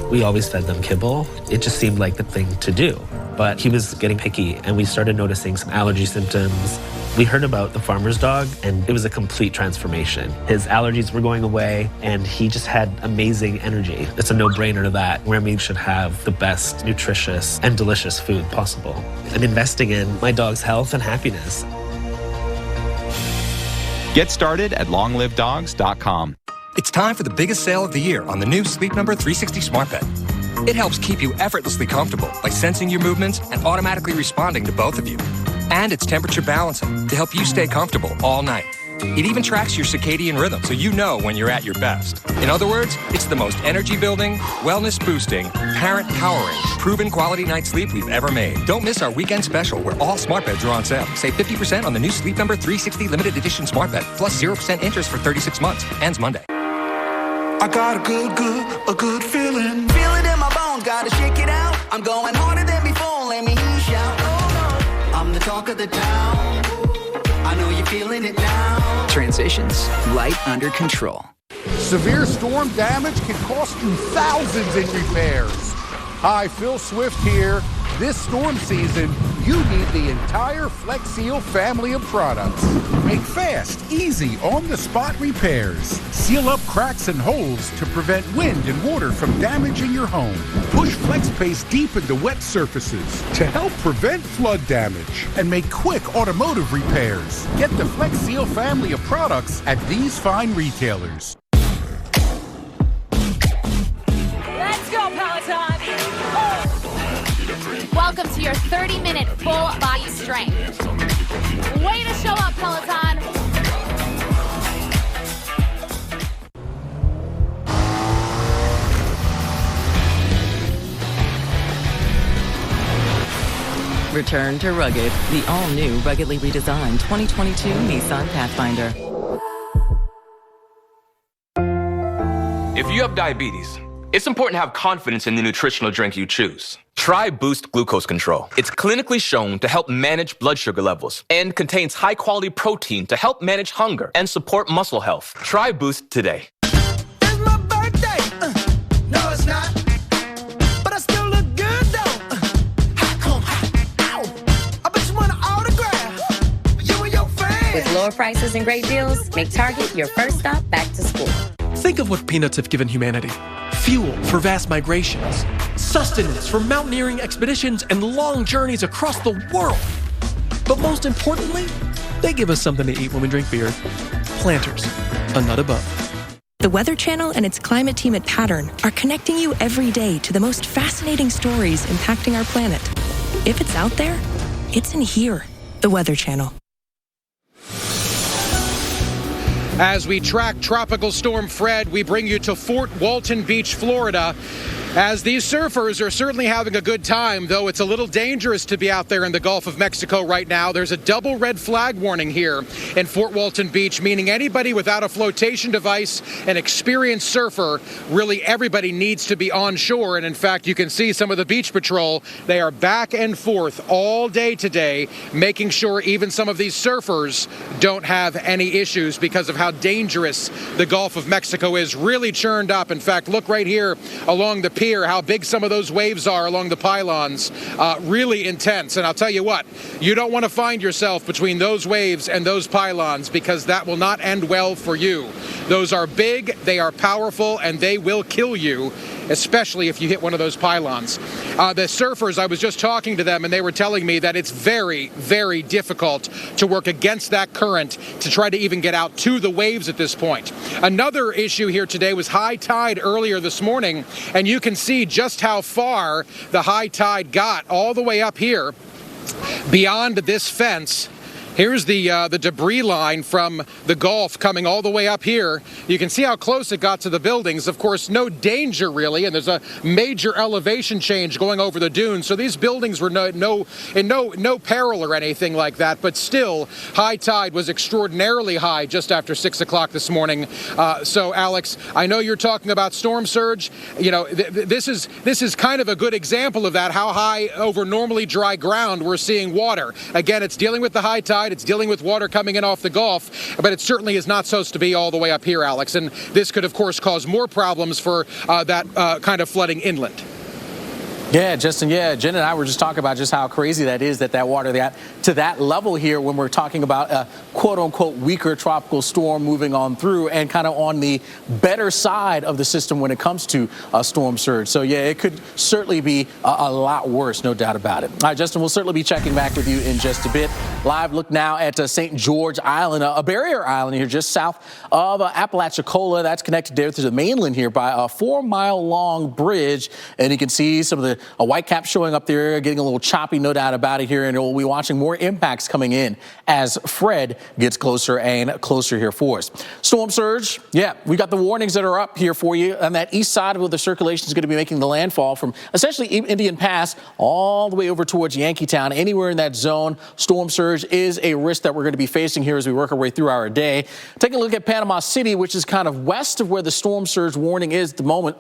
S11: We always fed them kibble. It just seemed like the thing to do. But he was getting picky and we started noticing some allergy symptoms. We heard about the farmer's dog and it was a complete transformation. His allergies were going away and he just had amazing energy. It's a no-brainer that Remy should have the best nutritious and delicious food possible. I'm investing in my dog's health and happiness.
S12: Get started at longlivedogs.com.
S14: It's time for the biggest sale of the year on the new Sleep Number 360 Smart Bed. It helps keep you effortlessly comfortable by sensing your movements and automatically responding to both of you. And it's temperature balancing to help you stay comfortable all night. It even tracks your circadian rhythm so you know when you're at your best. In other words, it's the most energy-building, wellness-boosting, parent-powering, proven quality night's sleep we've ever made. Don't miss our weekend special where all smart beds are on sale. Save 50% on the new Sleep Number 360 limited edition smart bed, plus 0% interest for 36 months. Ends Monday.
S24: I got a good feeling. Feel it in my bones, gotta shake it out. I'm going harder than before, let me hear you shout. Oh no, I'm the talk of the town. I know you're feeling it now.
S15: Transitions, light under control.
S16: Severe storm damage can cost you thousands in repairs. Hi, Phil Swift here. This storm season, you need the entire Flex Seal family of products. Make fast, easy, on-the-spot repairs. Seal up cracks and holes to prevent wind and water from damaging your home. Push Flex Paste deep into wet surfaces to help prevent flood damage and make quick automotive repairs. Get the Flex Seal family of products at these fine retailers.
S19: Let's go, Pally.
S4: 30-minute full body strength. Way to show up, Peloton.
S8: Return to rugged, the all-new ruggedly redesigned 2022 Nissan Pathfinder.
S5: If you have diabetes, it's important to have confidence in the nutritional drink you choose. Try Boost Glucose Control. It's clinically shown to help manage blood sugar levels and contains high-quality protein to help manage hunger and support muscle health. Try Boost today.
S24: No, it's not. But I still look good, though. How come? Ow. I bet you want an autograph. You and your friends.
S6: With lower prices and great deals, make Target your first stop back to school.
S7: Think of what peanuts have given humanity. Fuel for vast migrations, sustenance for mountaineering expeditions and long journeys across the world. But most importantly, they give us something to eat when we drink beer. Planters, a nut above.
S17: The Weather Channel and its climate team at Pattern are connecting you every day to the most fascinating stories impacting our planet. If it's out there, it's in here. The Weather Channel.
S3: As we track Tropical Storm Fred, we bring you to Fort Walton Beach, Florida. As these surfers are certainly having a good time, though it's a little dangerous to be out there in the Gulf of Mexico right now. There's a double red flag warning here in Fort Walton Beach, meaning anybody without a flotation device, an experienced surfer, really everybody needs to be on shore. And in fact, you can see some of the beach patrol. They are back and forth all day today, making sure even some of these surfers don't have any issues because of how dangerous the Gulf of Mexico is. Really churned up. In fact, look right here along the pier, how big some of those waves are along the pylons. Really intense. And I'll tell you what, you don't want to find yourself between those waves and those pylons, because that will not end well for you. Those are big, they are powerful, and they will kill you, especially if you hit one of those pylons. The surfers, I was just talking to them, and they were telling me that it's very, very difficult to work against that current to try to even get out to the waves at this point. Another issue here today was high tide earlier this morning, and you can see just how far the high tide got, all the way up here beyond this fence. Here's the debris line from the Gulf coming all the way up here. You can see how close it got to the buildings. Of course, no danger really, and there's a major elevation change going over the dunes. So these buildings were in no peril or anything like that. But still, high tide was extraordinarily high just after 6 o'clock this morning. So Alex, I know you're talking about storm surge. You know, this is kind of a good example of that. How high over normally dry ground we're seeing water. Again, it's dealing with the high tide. It's dealing with water coming in off the Gulf, but it certainly is not supposed to be all the way up here, Alex. And this could, of course, cause more problems for that kind of flooding inland.
S1: Yeah, Justin, Jen and I were just talking about just how crazy that is that water got to that level here when we're talking about a quote-unquote weaker tropical storm moving on through and kind of on the better side of the system when it comes to a storm surge. So, yeah, it could certainly be a lot worse, no doubt about it. All right, Justin, we'll certainly be checking back with you in just a bit. Live look now at St. George Island, a barrier island here just south of Apalachicola. That's connected there to the mainland here by a 4-mile-long bridge, and you can see some of the a white cap showing up there, getting a little choppy, no doubt about it here, and we'll be watching more impacts coming in as Fred gets closer and closer here for us. Storm surge, yeah, we got the warnings that are up here for you on that east side where the circulation is going to be making the landfall from essentially Indian Pass all the way over towards Yankeetown. Anywhere in that zone, storm surge is a risk that we're going to be facing here as we work our way through our day. Taking a look at Panama City, which is kind of west of where the storm surge warning is at the moment.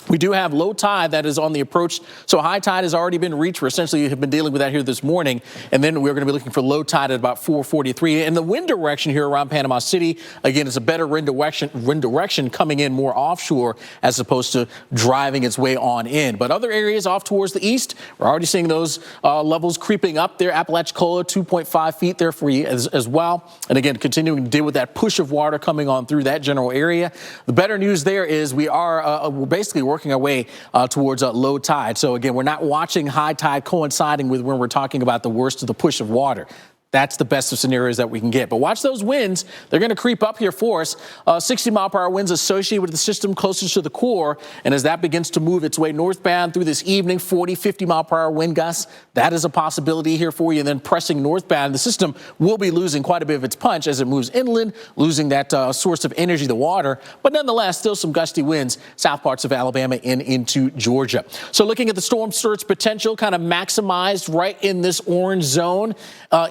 S1: We do have low tide that is on the approach. So high tide has already been reached. We essentially have been dealing with that here this morning. And then we're going to be looking for low tide at about 4:43. And the wind direction here around Panama City, again, is a better wind direction coming in more offshore as opposed to driving its way on in. But other areas off towards the east, we're already seeing those levels creeping up there. Apalachicola, 2.5 feet there for you as well. And again, continuing to deal with that push of water coming on through that general area. The better news there is we're basically working our way towards low tide. So again, we're not watching high tide coinciding with when we're talking about the worst of the push of water. That's the best of scenarios that we can get. But watch those winds. They're going to creep up here for us. 60-mile-per-hour winds associated with the system closest to the core. And as that begins to move its way northbound through this evening, 40, 50-mile-per-hour wind gusts. That is a possibility here for you. And then pressing northbound, the system will be losing quite a bit of its punch as it moves inland, losing that source of energy, the water. But nonetheless, still some gusty winds south parts of Alabama and into Georgia. So looking at the storm surge potential, kind of maximized right in this orange zone.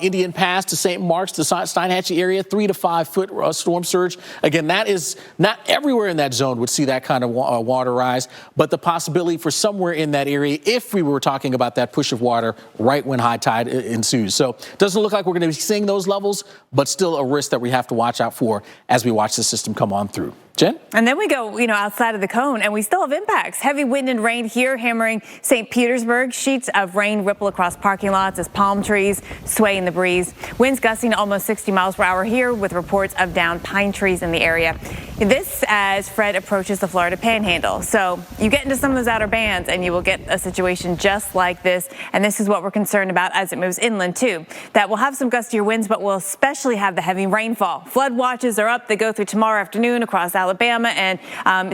S1: Indian Pass to St. Mark's, the Steinhatchee area, 3 to 5 foot storm surge. Again, that is not everywhere in that zone would see that kind of water rise, but the possibility for somewhere in that area if we were talking about that push of water right when high tide ensues. So it doesn't look like we're going to be seeing those levels, but still a risk that we have to watch out for as we watch the system come on through. Jen?
S2: And then we go, outside of the cone, and we still have impacts. Heavy wind and rain here hammering St. Petersburg. Sheets of rain ripple across parking lots as palm trees sway in the breeze. Winds gusting to almost 60 miles per hour here with reports of downed pine trees in the area. This as Fred approaches the Florida Panhandle. So you get into some of those outer bands and you will get a situation just like this. And this is what we're concerned about as it moves inland too. That we'll have some gustier winds, but we'll especially have the heavy rainfall. Flood watches are up. They go through tomorrow afternoon across Alabama and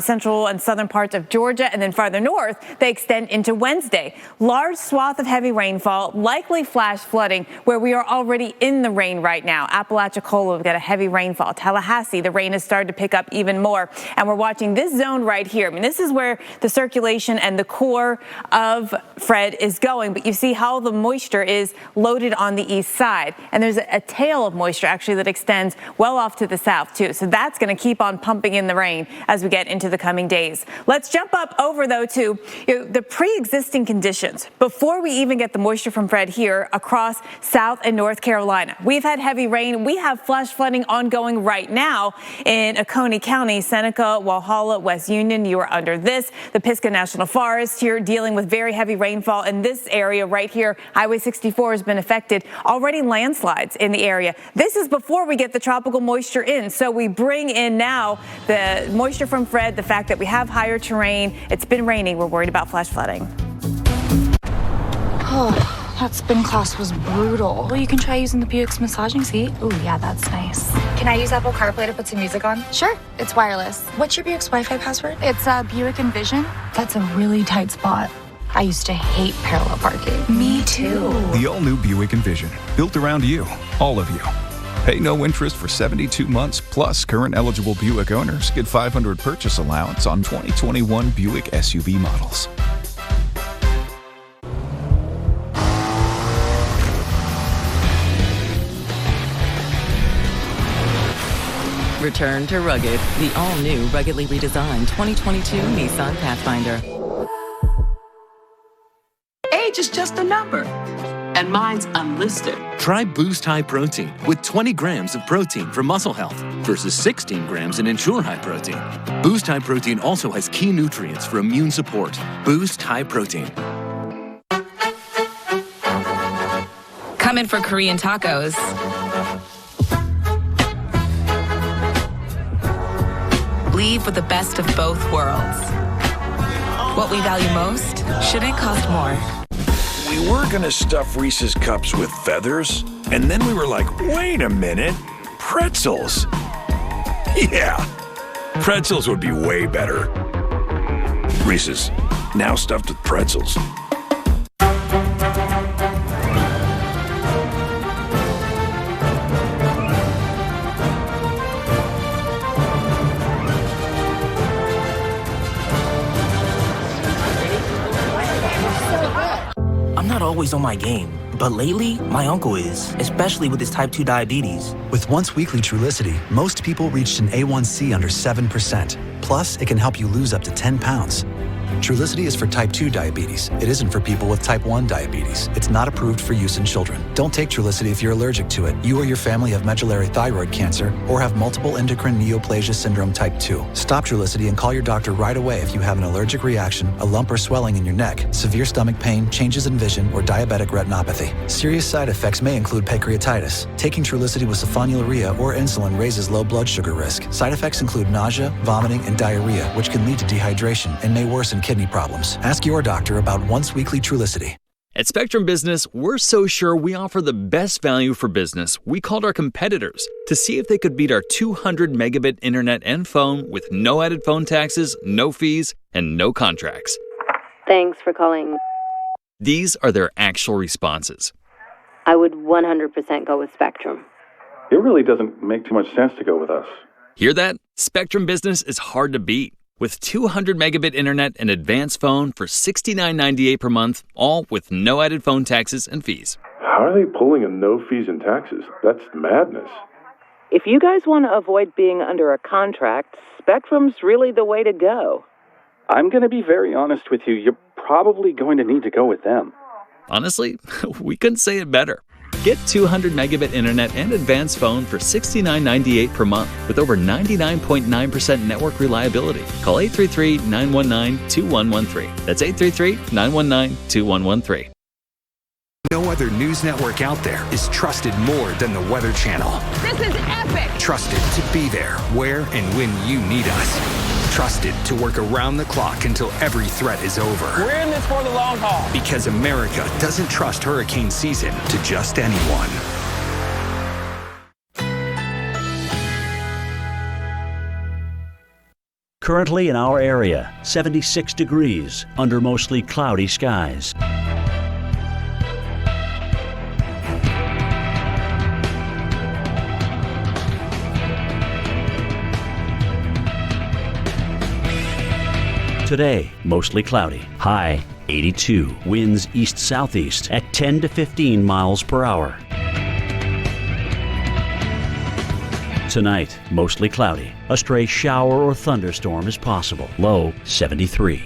S2: central and southern parts of Georgia, and then farther north they extend into Wednesday. Large swath of heavy rainfall, likely flash flooding where we are already in the rain right now. Apalachicola, we've got a heavy rainfall. Tallahassee, the rain has started to pick up even more, and we're watching this zone right here. I mean, this is where the circulation and the core of Fred is going, but you see how the moisture is loaded on the east side, and there's a tail of moisture actually that extends well off to the south too. So that's going to keep on pumping in the rain as we get into the coming days. Let's jump up over though to the pre-existing conditions before we even get the moisture from Fred here across South and North Carolina. We've had heavy rain. We have flash flooding ongoing right now in Oconee County, Seneca, Walhalla, West Union. You are under this. The Pisgah National Forest here dealing with very heavy rainfall in this area right here. Highway 64 has been affected. Already landslides in the area. This is before we get the tropical moisture in. So we bring in now the moisture from Fred, the fact that we have higher terrain. It's been raining. We're worried about flash flooding.
S10: Oh, that spin class was brutal. Well, you can try using the Buick's massaging seat.
S18: Ooh, yeah, that's nice. Can I use Apple CarPlay to put some music on?
S10: Sure, it's wireless.
S18: What's your Buick's Wi-Fi password?
S10: It's Buick Envision.
S18: That's a really tight spot. I used to hate parallel parking.
S10: Me too.
S20: The all-new Buick Envision, built around you, all of you. Pay no interest for 72 months, plus current eligible Buick owners get $500 purchase allowance on 2021 Buick SUV models.
S8: Return to rugged, the all-new ruggedly redesigned 2022 Nissan Pathfinder.
S21: Age is just a number, and mine's unlisted.
S22: Try Boost High Protein with 20 grams of protein for muscle health versus 16 grams in Ensure High Protein. Boost High Protein also has key nutrients for immune support. Boost High Protein.
S6: Come in for Korean tacos. Leave with the best of both worlds. What we value most shouldn't cost more.
S23: We were gonna stuff Reese's cups with feathers, and then we were like, wait a minute, pretzels. Yeah, pretzels would be way better. Reese's, now stuffed with pretzels.
S26: I'm not always on my game, but lately, my uncle is, especially with his type 2 diabetes.
S27: With once-weekly Trulicity, most people reached an A1C under 7%. Plus, it can help you lose up to 10 pounds. Trulicity is for type 2 diabetes. It isn't for people with type 1 diabetes. It's not approved for use in children. Don't take Trulicity if you're allergic to it, you or your family have medullary thyroid cancer, or have multiple endocrine neoplasia syndrome type 2. Stop Trulicity and call your doctor right away if you have an allergic reaction, a lump or swelling in your neck, severe stomach pain, changes in vision, or diabetic retinopathy. Serious side effects may include pancreatitis. Taking Trulicity with sulfonylurea or insulin raises low blood sugar risk. Side effects include nausea, vomiting, and diarrhea, which can lead to dehydration and may worsen kidney problems. Ask your doctor about once-weekly Trulicity.
S9: At Spectrum Business, we're so sure we offer the best value for business, we called our competitors to see if they could beat our 200 megabit internet and phone with no added phone taxes, no fees, and no contracts.
S11: Thanks for calling.
S9: These are their actual responses.
S11: I would 100% go with Spectrum.
S12: It really doesn't make too much sense to go with us.
S9: Hear that? Spectrum Business is hard to beat. With 200 megabit internet and advanced phone for $69.98 per month, all with no added phone taxes and fees.
S12: How are they pulling a no fees and taxes? That's madness.
S13: If you guys want to avoid being under a contract, Spectrum's really the way to go.
S12: I'm going to be very honest with you. You're probably going to need to go with them.
S9: Honestly, we couldn't say it better. Get 200 megabit internet and advanced phone for $69.98 per month with over 99.9% network reliability. Call 833-919-2113. That's 833-919-2113.
S14: No other news network out there is trusted more than the Weather Channel.
S4: This is epic.
S14: Trusted to be there where and when you need us. Trusted to work around the clock until every threat is over.
S15: We're in this for the long haul.
S14: Because America doesn't trust hurricane season to just anyone.
S25: Currently in our area, 76 degrees under mostly cloudy skies. Today, mostly cloudy. High 82. Winds east-southeast at 10 to 15 miles per hour. Tonight, mostly cloudy. A stray shower or thunderstorm is possible. Low 73.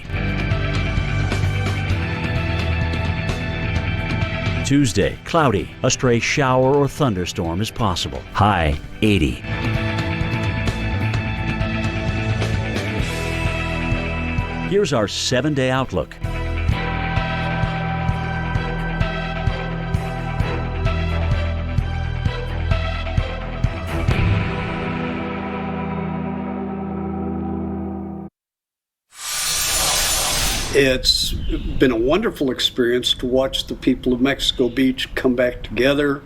S25: Tuesday, cloudy. A stray shower or thunderstorm is possible. High 80. Here's our 7-day outlook.
S28: It's been a wonderful experience to watch the people of Mexico Beach come back together,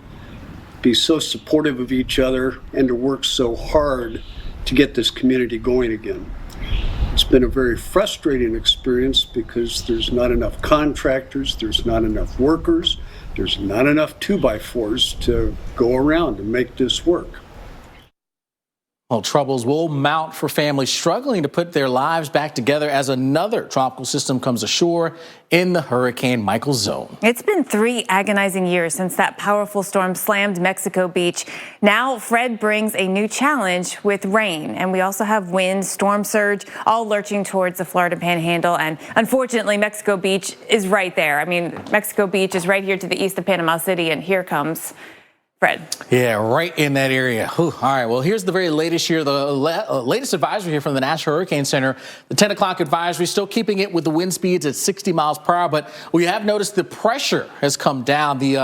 S28: be so supportive of each other, and to work so hard to get this community going again. It's been a very frustrating experience because there's not enough contractors, there's not enough workers, there's not enough 2x4s to go around and make this work.
S1: Well, troubles will mount for families struggling to put their lives back together as another tropical system comes ashore in the Hurricane Michael zone.
S2: It's been 3 agonizing years since that powerful storm slammed Mexico Beach. Now Fred brings a new challenge with rain, and we also have wind, storm surge, all lurching towards the Florida Panhandle. And unfortunately, Mexico Beach is right there. I mean, Mexico Beach is right here to the east of Panama City, and here comes Fred.
S1: Yeah, right in that area. Whew. All right, well, here's the very latest here, the latest advisory here from the National Hurricane Center. The 10 o'clock advisory, still keeping it with the wind speeds at 60 miles per hour, but we have noticed the pressure has come down. The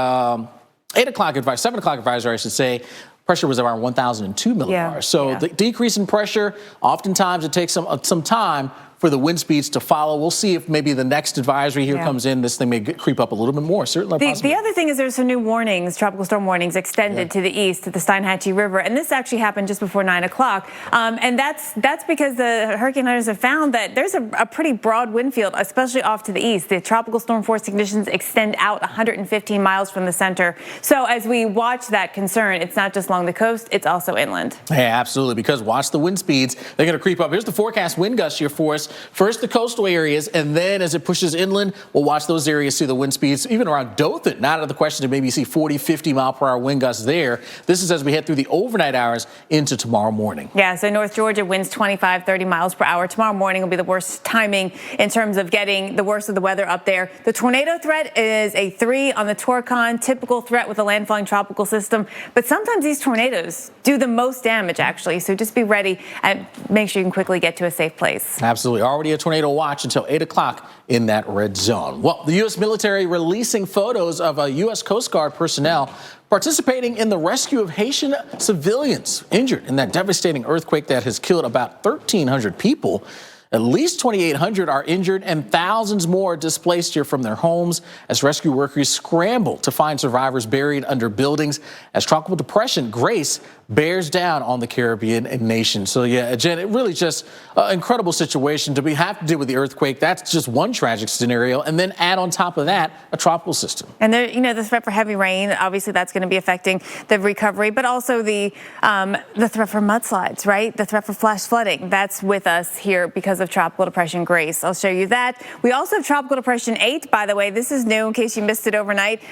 S1: 8 o'clock advisory, 7 o'clock advisory, I should say, pressure was around 1,002 millibars.
S2: Yeah,
S1: so the decrease in pressure, oftentimes it takes some time for the wind speeds to follow. We'll see if maybe the next advisory here comes in. This thing may creep up a little bit more, certainly.
S2: The other thing is there's some new warnings, tropical storm warnings extended to the east to the Steinhatchee River. And this actually happened just before 9 o'clock. And that's because the hurricane hunters have found that there's a pretty broad wind field, especially off to the east. The tropical storm force conditions extend out 115 miles from the center. So as we watch that concern, it's not just along the coast, it's also inland.
S1: Yeah, absolutely, because watch the wind speeds. They're going to creep up. Here's the forecast wind gusts here for us. First the coastal areas, and then as it pushes inland, we'll watch those areas see the wind speeds, even around Dothan. Not out of the question to maybe see 40, 50 mile per hour wind gusts there. This is as we head through the overnight hours into tomorrow morning.
S2: Yeah, so North Georgia winds 25, 30 miles per hour. Tomorrow morning will be the worst timing in terms of getting the worst of the weather up there. The tornado threat is a 3 on the Torcon, typical threat with a landfalling tropical system. But sometimes these tornadoes do the most damage, actually. So just be ready and make sure you can quickly get to a safe place.
S1: Absolutely. Already a tornado watch until 8 o'clock in that red zone. Well, the U.S. military releasing photos of U.S. Coast Guard personnel participating in the rescue of Haitian civilians injured in that devastating earthquake that has killed about 1,300 people. At least 2,800 are injured and thousands more displaced here from their homes as rescue workers scramble to find survivors buried under buildings as tropical depression Grace bears down on the Caribbean nation. So yeah, Jen, it really just an incredible situation to have to deal with the earthquake. That's just one tragic scenario. And then add on top of that a tropical system.
S2: And there, the threat for heavy rain, obviously that's going to be affecting the recovery, but also the threat for mudslides, right? The threat for flash flooding. That's with us here because of Tropical Depression Grace. I'll show you that. We also have Tropical Depression 8, by the way. This is new in case you missed it overnight.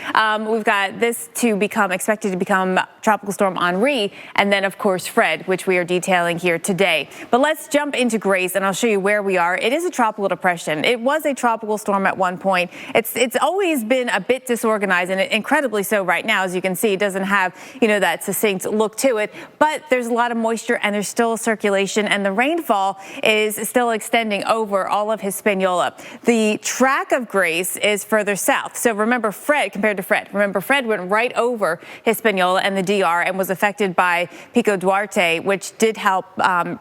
S2: We've got this expected to become Tropical Storm Henri, and then, of course, Fred, which we are detailing here today. But let's jump into Grace, and I'll show you where we are. It is a tropical depression. It was a tropical storm at one point. It's always been a bit disorganized, and incredibly so right now. As you can see, it doesn't have, that succinct look to it, but there's a lot of moisture, and there's still circulation, and the rainfall is still extending over all of Hispaniola. The track of Grace is further south. So remember Fred compared to Fred. Remember Fred went right over Hispaniola and the DR and was affected by Pico Duarte, which did help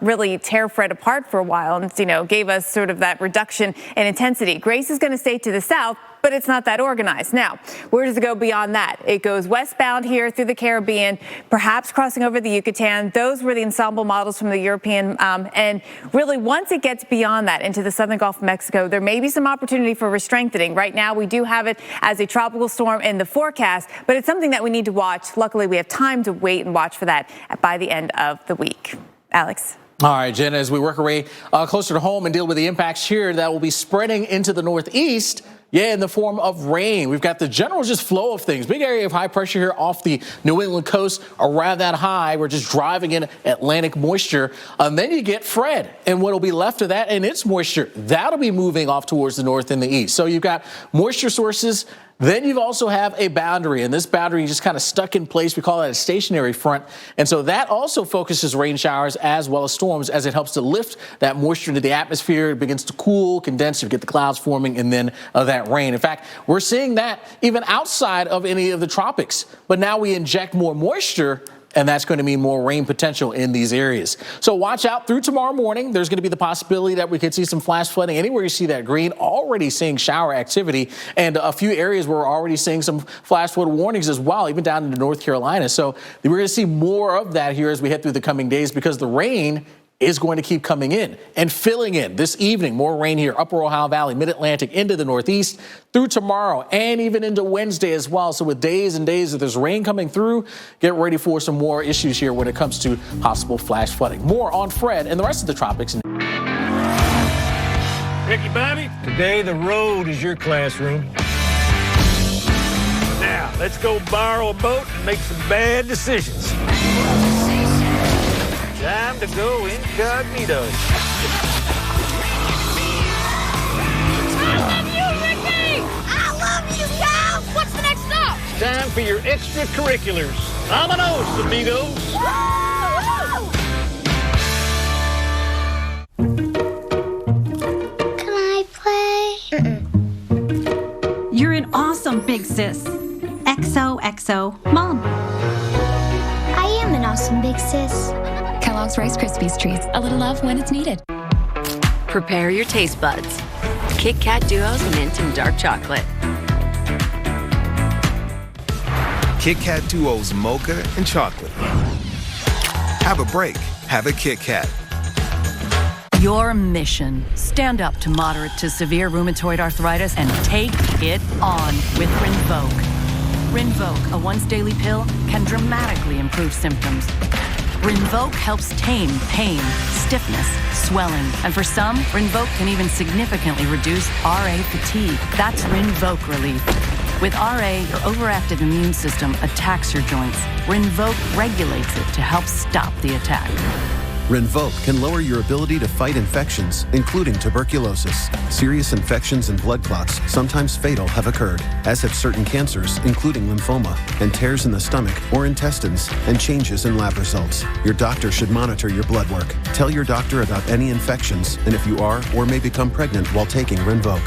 S2: really tear Fred apart for a while and, gave us sort of that reduction in intensity. Grace is going to stay to the south, but it's not that organized. Now, where does it go beyond that? It goes westbound here through the Caribbean, perhaps crossing over the Yucatan. Those were the ensemble models from the European. And really, once it gets beyond that into the southern Gulf of Mexico, there may be some opportunity for restrengthening. Right now, we do have it as a tropical storm in the forecast, but it's something that we need to watch. Luckily, we have time to wait and watch for that by the end of the week. Alex.
S1: All right, Jen, as we work our way closer to home and deal with the impacts here that will be spreading into the northeast, in the form of rain. We've got the general just flow of things. Big area of high pressure here off the New England coast, around that high. We're just driving in Atlantic moisture. And then you get Fred, and what will be left of that and its moisture, that'll be moving off towards the north and the east. So you've got moisture sources. Then you also have a boundary, and this boundary is just kind of stuck in place. We call that a stationary front. And so that also focuses rain showers as well as storms as it helps to lift that moisture into the atmosphere. It begins to cool, condense, you get the clouds forming, and then that rain. In fact, we're seeing that even outside of any of the tropics. But now we inject more moisture, and that's going to mean more rain potential in these areas. So watch out through tomorrow morning. There's going to be the possibility that we could see some flash flooding. Anywhere you see that green, already seeing shower activity, and a few areas where we're already seeing some flash flood warnings as well, even down into North Carolina. So we're going to see more of that here as we head through the coming days because the rain is going to keep coming in and filling in this evening. More rain here, upper Ohio Valley, mid-Atlantic into the northeast through tomorrow and even into Wednesday as well. So with days and days of this rain coming through, get ready for some more issues here when it comes to possible flash flooding. More on Fred and the rest of the tropics.
S3: Ricky Bobby, today the road is your classroom. Now, let's go borrow a boat and make some bad decisions. Time to go incognito.
S4: I love you, Ricky! I love you, Kyle! What's the next stop?
S3: Time for your extracurriculars. Vámonos, amigos!
S5: Can I play?
S7: You're an awesome big sis. XOXO, Mom.
S5: I am an awesome big sis.
S15: Kellogg's Rice Krispies Treats. A little love when it's needed.
S16: Prepare your taste buds. Kit Kat Duos Mint and Dark Chocolate.
S17: Kit Kat Duos Mocha and Chocolate. Have a break. Have a Kit Kat.
S19: Your mission. Stand up to moderate to severe rheumatoid arthritis and take it on with Rinvoq. Rinvoq, a once daily pill, can dramatically improve symptoms. Rinvoq helps tame pain, stiffness, swelling, and for some, Rinvoq can even significantly reduce RA fatigue. That's Rinvoq relief. With RA, your overactive immune system attacks your joints. Rinvoq regulates it to help stop the attack.
S27: Rinvoq can lower your ability to fight infections, including tuberculosis. Serious infections and blood clots, sometimes fatal, have occurred, as have certain cancers, including lymphoma, and tears in the stomach or intestines, and changes in lab results. Your doctor should monitor your blood work. Tell your doctor about any infections, and if you are or may become pregnant while taking Rinvoq.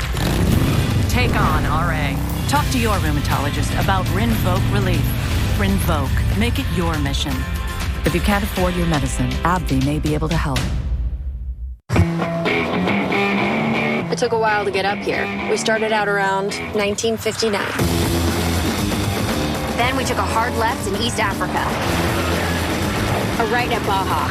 S19: Take on RA. Talk to your rheumatologist about Rinvoq relief. Rinvoq. Make it your mission. If you can't afford your medicine, AbbVie may be able to help.
S16: took a while to get up here. We started out around 1959.
S6: Then we took a hard left in East Africa. A right at Baja.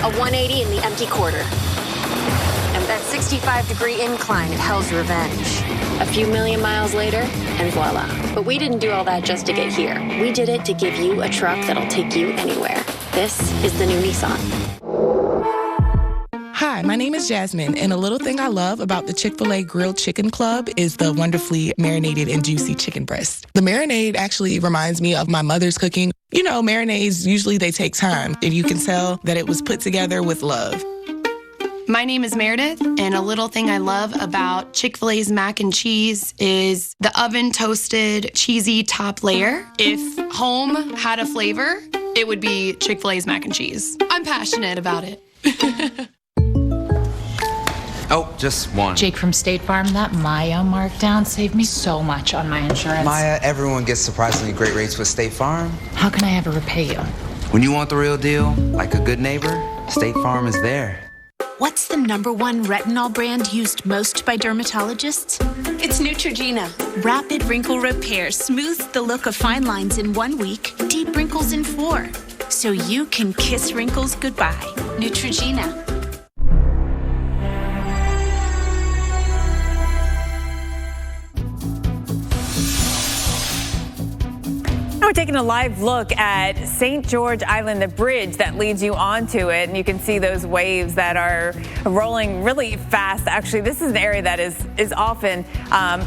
S6: A 180 in the empty quarter. And that 65-degree incline at Hell's Revenge.
S16: A few million miles later, and voila. But we didn't do all that just to get here. We did it to give you a truck that'll take you anywhere. This is the new Nissan.
S8: Hi, my name is Jasmine, and a little thing I love about the Chick-fil-A Grilled Chicken Club is the wonderfully marinated and juicy chicken breast. The marinade actually reminds me of my mother's cooking. You know, marinades, usually they take time, and you can tell that it was put together with love.
S10: My name is Meredith, and a little thing I love about Chick-fil-A's mac and cheese is the oven-toasted, cheesy top layer. If home had a flavor, it would be Chick-fil-A's mac and cheese. I'm passionate about it.
S18: Oh, just one.
S20: Jake from State Farm, that Maya markdown saved me so much on my insurance.
S18: Maya, everyone gets surprisingly great rates with State Farm.
S20: How can I ever repay you?
S18: When you want the real deal, like a good neighbor, State Farm is there.
S21: What's the #1 retinol brand used most by dermatologists?
S6: It's Neutrogena.
S21: Rapid wrinkle repair smooths the look of fine lines in 1 week, deep wrinkles in 4. So you can kiss wrinkles goodbye. Neutrogena.
S2: We're taking a live look at St. George Island, the bridge that leads you onto it, and you can see those waves that are rolling really fast. Actually, this is an area that is often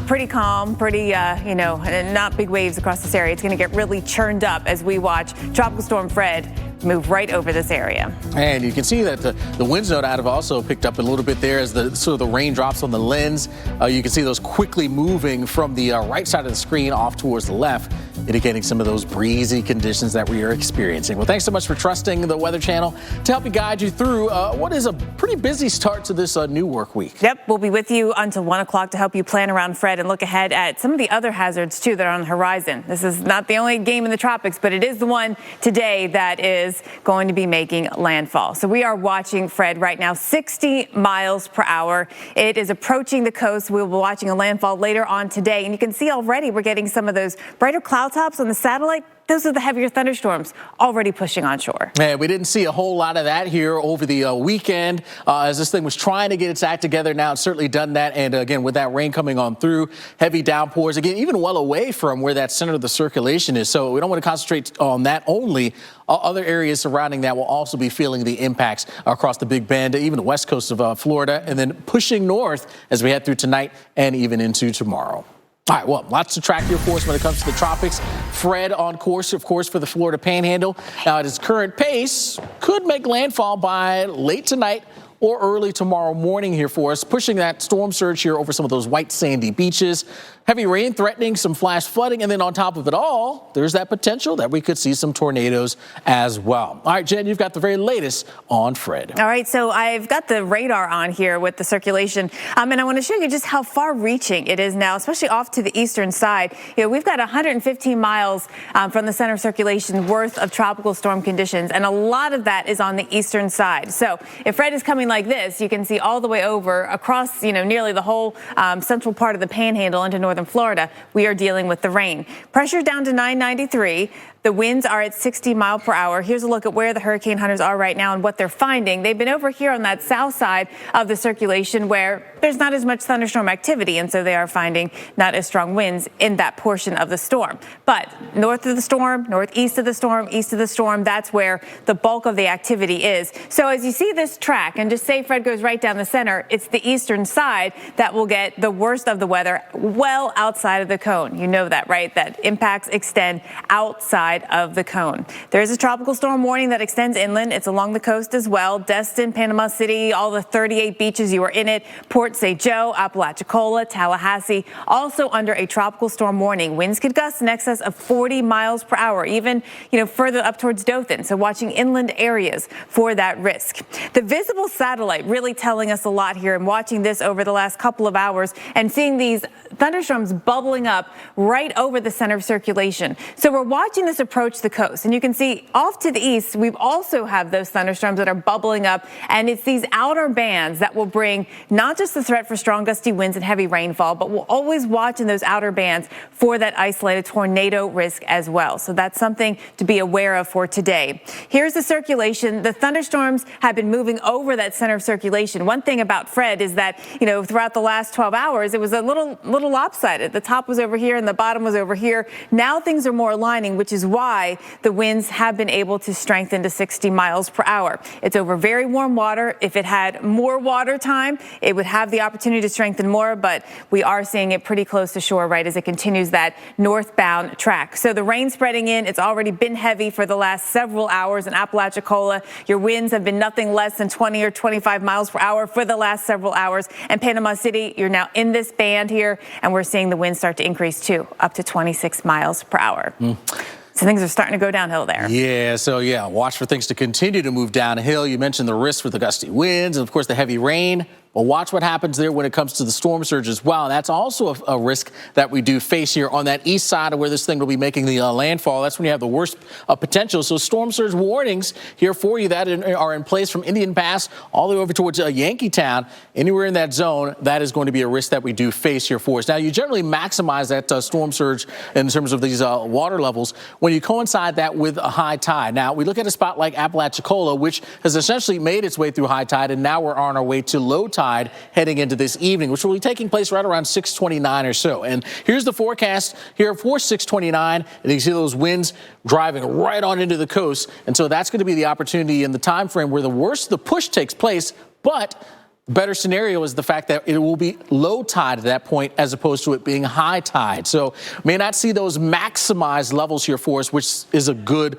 S2: pretty calm, pretty, not big waves across this area. It's going to get really churned up as we watch Tropical Storm Fred move right over this area.
S1: And you can see that the wind node out of also picked up a little bit there as the rain drops on the lens. You can see those quickly moving from the right side of the screen off towards the left, indicating some of those breezy conditions that we are experiencing. Well, thanks so much for trusting the Weather Channel to help you guide you through what is a pretty busy start to this new work week.
S2: Yep, we'll be with you until 1 o'clock to help you plan around Fred and look ahead at some of the other hazards, too, that are on the horizon. This is not the only game in the tropics, but it is the one today that is going to be making landfall. So we are watching Fred right now, 60 miles per hour. It is approaching the coast. We'll be watching a landfall later on today. And you can see already we're getting some of those brighter cloud tops on the satellite. Those are the heavier thunderstorms already pushing on shore.
S1: Yeah, we didn't see a whole lot of that here over the weekend as this thing was trying to get its act together. Now it's certainly done that. And again, with that rain coming on through, heavy downpours, again, even well away from where that center of the circulation is. So we don't want to concentrate on that only. Other areas surrounding that will also be feeling the impacts across the Big Bend, even the west coast of Florida, and then pushing north as we head through tonight and even into tomorrow. All right, well, lots to track here for us when it comes to the tropics. Fred on course, of course, for the Florida Panhandle. Now, at its current pace, could make landfall by late tonight or early tomorrow morning here for us, pushing that storm surge here over some of those white sandy beaches. Heavy rain threatening some flash flooding, and then on top of it all, there's that potential that we could see some tornadoes as well. All right, Jen, you've got the very latest on Fred.
S2: All right, so I've got the radar on here with the circulation, and I want to show you just how far-reaching it is now, especially off to the eastern side. You know, we've got 115 miles from the center of circulation worth of tropical storm conditions, and a lot of that is on the eastern side. So if Fred is coming like this, you can see all the way over across, nearly the whole central part of the Panhandle into northern Florida. We are dealing with the rain. Pressure down to 993. The winds are at 60 miles per hour. Here's a look at where the hurricane hunters are right now and what they're finding. They've been over here on that south side of the circulation where there's not as much thunderstorm activity, and so they are finding not as strong winds in that portion of the storm. But north of the storm, northeast of the storm, east of the storm, that's where the bulk of the activity is. So as you see this track, and just say Fred goes right down the center, it's the eastern side that will get the worst of the weather well outside of the cone. You know that, right? That impacts extend outside of the cone. There is a tropical storm warning that extends inland. It's along the coast as well. Destin, Panama City, all the 38 beaches you are in it, Port St. Joe, Apalachicola, Tallahassee, also under a tropical storm warning. Winds could gust in excess of 40 miles per hour, even, further up towards Dothan. So watching inland areas for that risk. The visible satellite really telling us a lot here, and watching this over the last couple of hours and seeing these thunderstorms bubbling up right over the center of circulation. So we're watching this approach the coast, and you can see off to the east, we've also have those thunderstorms that are bubbling up, and it's these outer bands that will bring not just the threat for strong gusty winds and heavy rainfall, but we'll always watch in those outer bands for that isolated tornado risk as well. So that's something to be aware of for today. Here's the circulation. The thunderstorms have been moving over that center of circulation. One thing about Fred is that, throughout the last 12 hours, it was a little lopsided. The top was over here and the bottom was over here. Now things are more aligning, which is why the winds have been able to strengthen to 60 miles per hour. It's over very warm water. If it had more water time, it would have the opportunity to strengthen more, but we are seeing it pretty close to shore right as it continues that northbound track. So the rain spreading in, it's already been heavy for the last several hours in Apalachicola. Your winds have been nothing less than 20 or 25 miles per hour for the last several hours. And Panama City, you're now in this band here, and we're seeing the winds start to increase too, up to 26 miles per hour. So things are starting to go downhill there.
S1: Yeah, so watch for things to continue to move downhill. You mentioned the risk for the gusty winds and, of course, the heavy rain. Well, watch what happens there when it comes to the storm surge as well. That's also a risk that we do face here on that east side of where this thing will be making the landfall. That's when you have the worst potential. So storm surge warnings here for you that are in place from Indian Pass all the way over towards Yankeetown. Anywhere in that zone, that is going to be a risk that we do face here for us. Now, you generally maximize that storm surge in terms of these water levels when you coincide that with a high tide. Now, we look at a spot like Apalachicola, which has essentially made its way through high tide, and now we're on our way to low tide heading into this evening, which will be taking place right around 6:29 or so. And here's the forecast here for 6:29, and you can see those winds driving right on into the coast. And so that's going to be the opportunity in the time frame where the worst the push takes place, but the better scenario is the fact that it will be low tide at that point as opposed to it being high tide. So may not see those maximized levels here for us, which is a good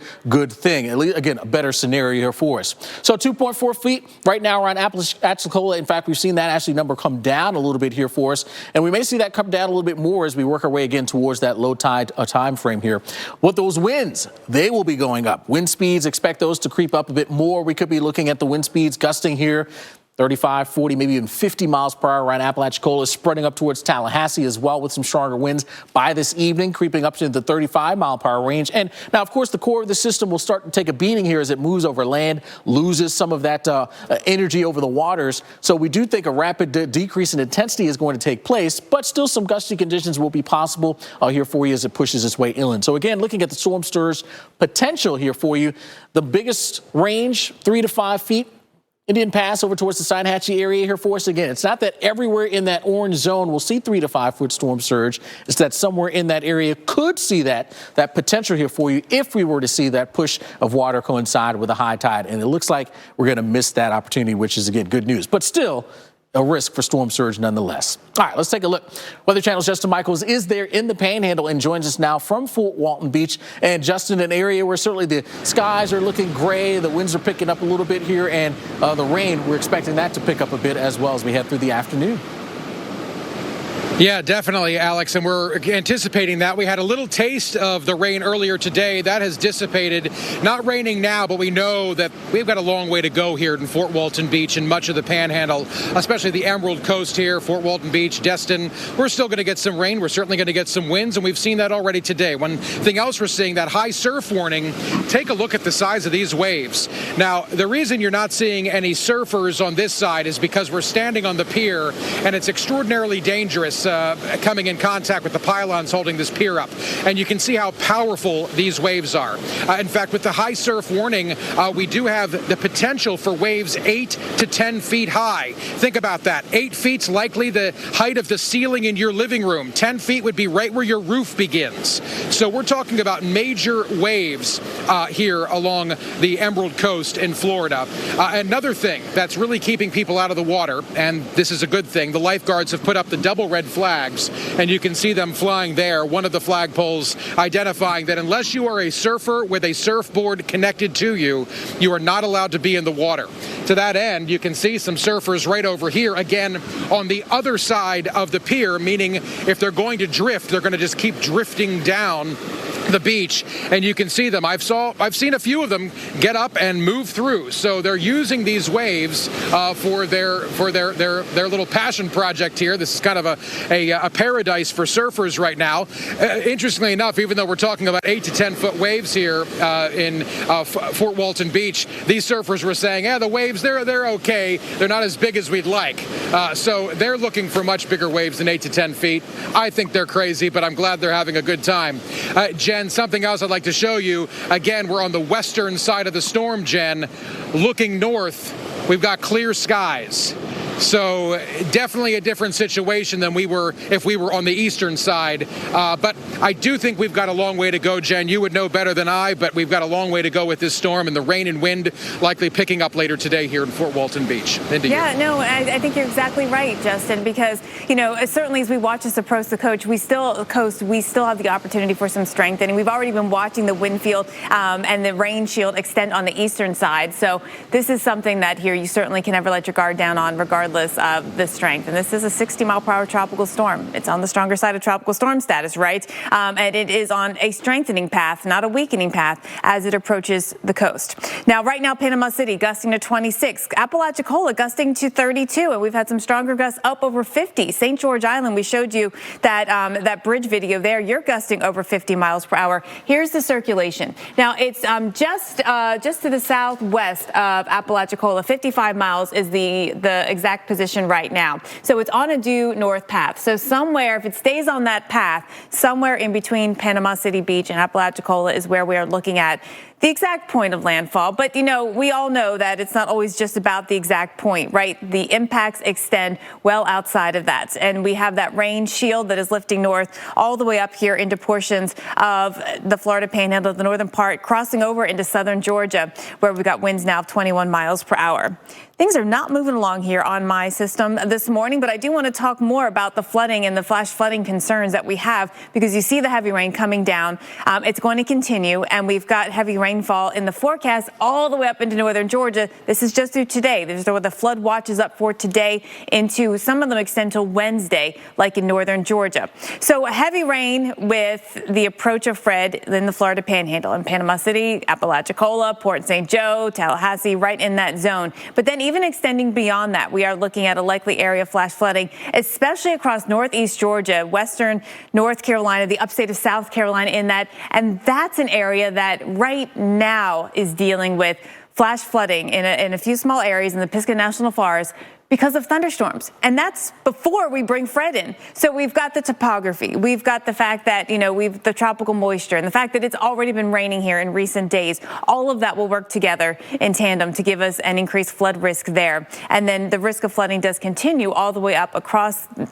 S1: thing. At least, again, a better scenario here for us. So 2.4 feet right now around Apalachicola. In fact, we've seen that actually number come down a little bit here for us. And we may see that come down a little bit more as we work our way again towards that low tide time frame here. What those winds, they will be going up. Wind speeds, expect those to creep up a bit more. We could be looking at the wind speeds gusting here 35, 40, maybe even 50 miles per hour around Apalachicola, spreading up towards Tallahassee as well with some stronger winds by this evening, creeping up to the 35 mile per hour range. And now, of course, the core of the system will start to take a beating here as it moves over land, loses some of that energy over the waters. So we do think a rapid decrease in intensity is going to take place, but still some gusty conditions will be possible here for you as it pushes its way inland. So again, looking at the storm surge potential here for you, the biggest range, 3 to 5 feet. Indian Pass over towards the Sinahatchee area here for us. Again, it's not that everywhere in that orange zone will see 3 to 5 foot storm surge. It's that somewhere in that area could see that potential here for you if we were to see that push of water coincide with a high tide. And it looks like we're going to miss that opportunity, which is, again, good news. But still, a risk for storm surge nonetheless. All right, let's take a look. Weather Channel's Justin Michaels is there in the Panhandle and joins us now from Fort Walton Beach. And Justin, an area where certainly the skies are looking gray, the winds are picking up a little bit here, and the rain, we're expecting that to pick up a bit as well as we head through the afternoon.
S9: Yeah, definitely, Alex, and we're anticipating that. We had a little taste of the rain earlier today. That has dissipated. Not raining now, but we know that we've got a long way to go here in Fort Walton Beach and much of the Panhandle, especially the Emerald Coast here, Fort Walton Beach, Destin. We're still going to get some rain. We're certainly going to get some winds, and we've seen that already today. One thing else we're seeing, that high surf warning. Take a look at the size of these waves. Now, the reason you're not seeing any surfers on this side is because we're standing on the pier, and it's extraordinarily dangerous coming in contact with the pylons holding this pier up. And you can see how powerful these waves are. In fact, with the high surf warning, we do have the potential for waves 8 to 10 feet high. Think about that. 8 feet's likely the height of the ceiling in your living room. 10 feet would be right where your roof begins. So we're talking about major waves here along the Emerald Coast in Florida. Another thing that's really keeping people out of the water, and this is a good thing, the lifeguards have put up the double red flags, and you can see them flying there. One of the flagpoles identifying that unless you are a surfer with a surfboard connected to you, you are not allowed to be in the water. To that end, you can see some surfers right over here, again, on the other side of the pier, meaning if they're going to drift, they're going to just keep drifting down the beach, and you can see them. I've seen a few of them get up and move through. So they're using these waves for their little passion project here. This is kind of a paradise for surfers right now. Interestingly enough, even though we're talking about 8 to 10 foot waves here in Fort Walton Beach, these surfers were saying, the waves, they're okay. They're not as big as we'd like. So they're looking for much bigger waves than 8 to 10 feet. I think they're crazy, but I'm glad they're having a good time. Jen, something else I'd like to show you. Again, we're on the western side of the storm, Jen. Looking north, we've got clear skies. So definitely a different situation than we were if we were on the eastern side. But I do think we've got a long way to go, Jen. You would know better than I, but we've got a long way to go with this storm, and the rain and wind likely picking up later today here in Fort Walton Beach.
S2: I think you're exactly right, Justin, because, certainly as we watch this approach the coast, we still have the opportunity for some strengthening. We've already been watching the wind field and the rain shield extend on the eastern side. So this is something that here you certainly can never let your guard down on, regardless of the strength. And this is a 60-mile-per-hour tropical storm. It's on the stronger side of tropical storm status, right? And it is on a strengthening path, not a weakening path, as it approaches the coast. Now, right now, Panama City gusting to 26. Apalachicola gusting to 32. And we've had some stronger gusts up over 50. St. George Island, we showed you that that bridge video there. You're gusting over 50 miles per hour. Here's the circulation. Now, it's just to the southwest of Apalachicola. 55 miles is the exact position right now. So it's on a due north path. So somewhere, if it stays on that path, somewhere in between Panama City Beach and Apalachicola is where we are looking at the exact point of landfall. But, we all know that it's not always just about the exact point, right? The impacts extend well outside of that. And we have that rain shield that is lifting north all the way up here into portions of the Florida Panhandle, the northern part, crossing over into southern Georgia, where we've got winds now of 21 miles per hour. Things are not moving along here on my system this morning, but I do want to talk more about the flooding and the flash flooding concerns that we have, because you see the heavy rain coming down. It's going to continue, and we've got heavy rainfall in the forecast all the way up into northern Georgia. This is just through today. There's where the flood watch is up for today, into some of them extend till Wednesday, like in northern Georgia. So heavy rain with the approach of Fred in the Florida Panhandle, in Panama City, Apalachicola, Port St. Joe, Tallahassee, right in that zone. But then even extending beyond that, we are looking at a likely area of flash flooding, especially across northeast Georgia, western North Carolina, the upstate of South Carolina in that. And that's an area that right now is dealing with flash flooding in a few small areas in the Pisgah National Forest because of thunderstorms. And that's before we bring Fred in. So we've got the topography. We've got the fact that, we've the tropical moisture and the fact that it's already been raining here in recent days. All of that will work together in tandem to give us an increased flood risk there. And then the risk of flooding does continue all the way up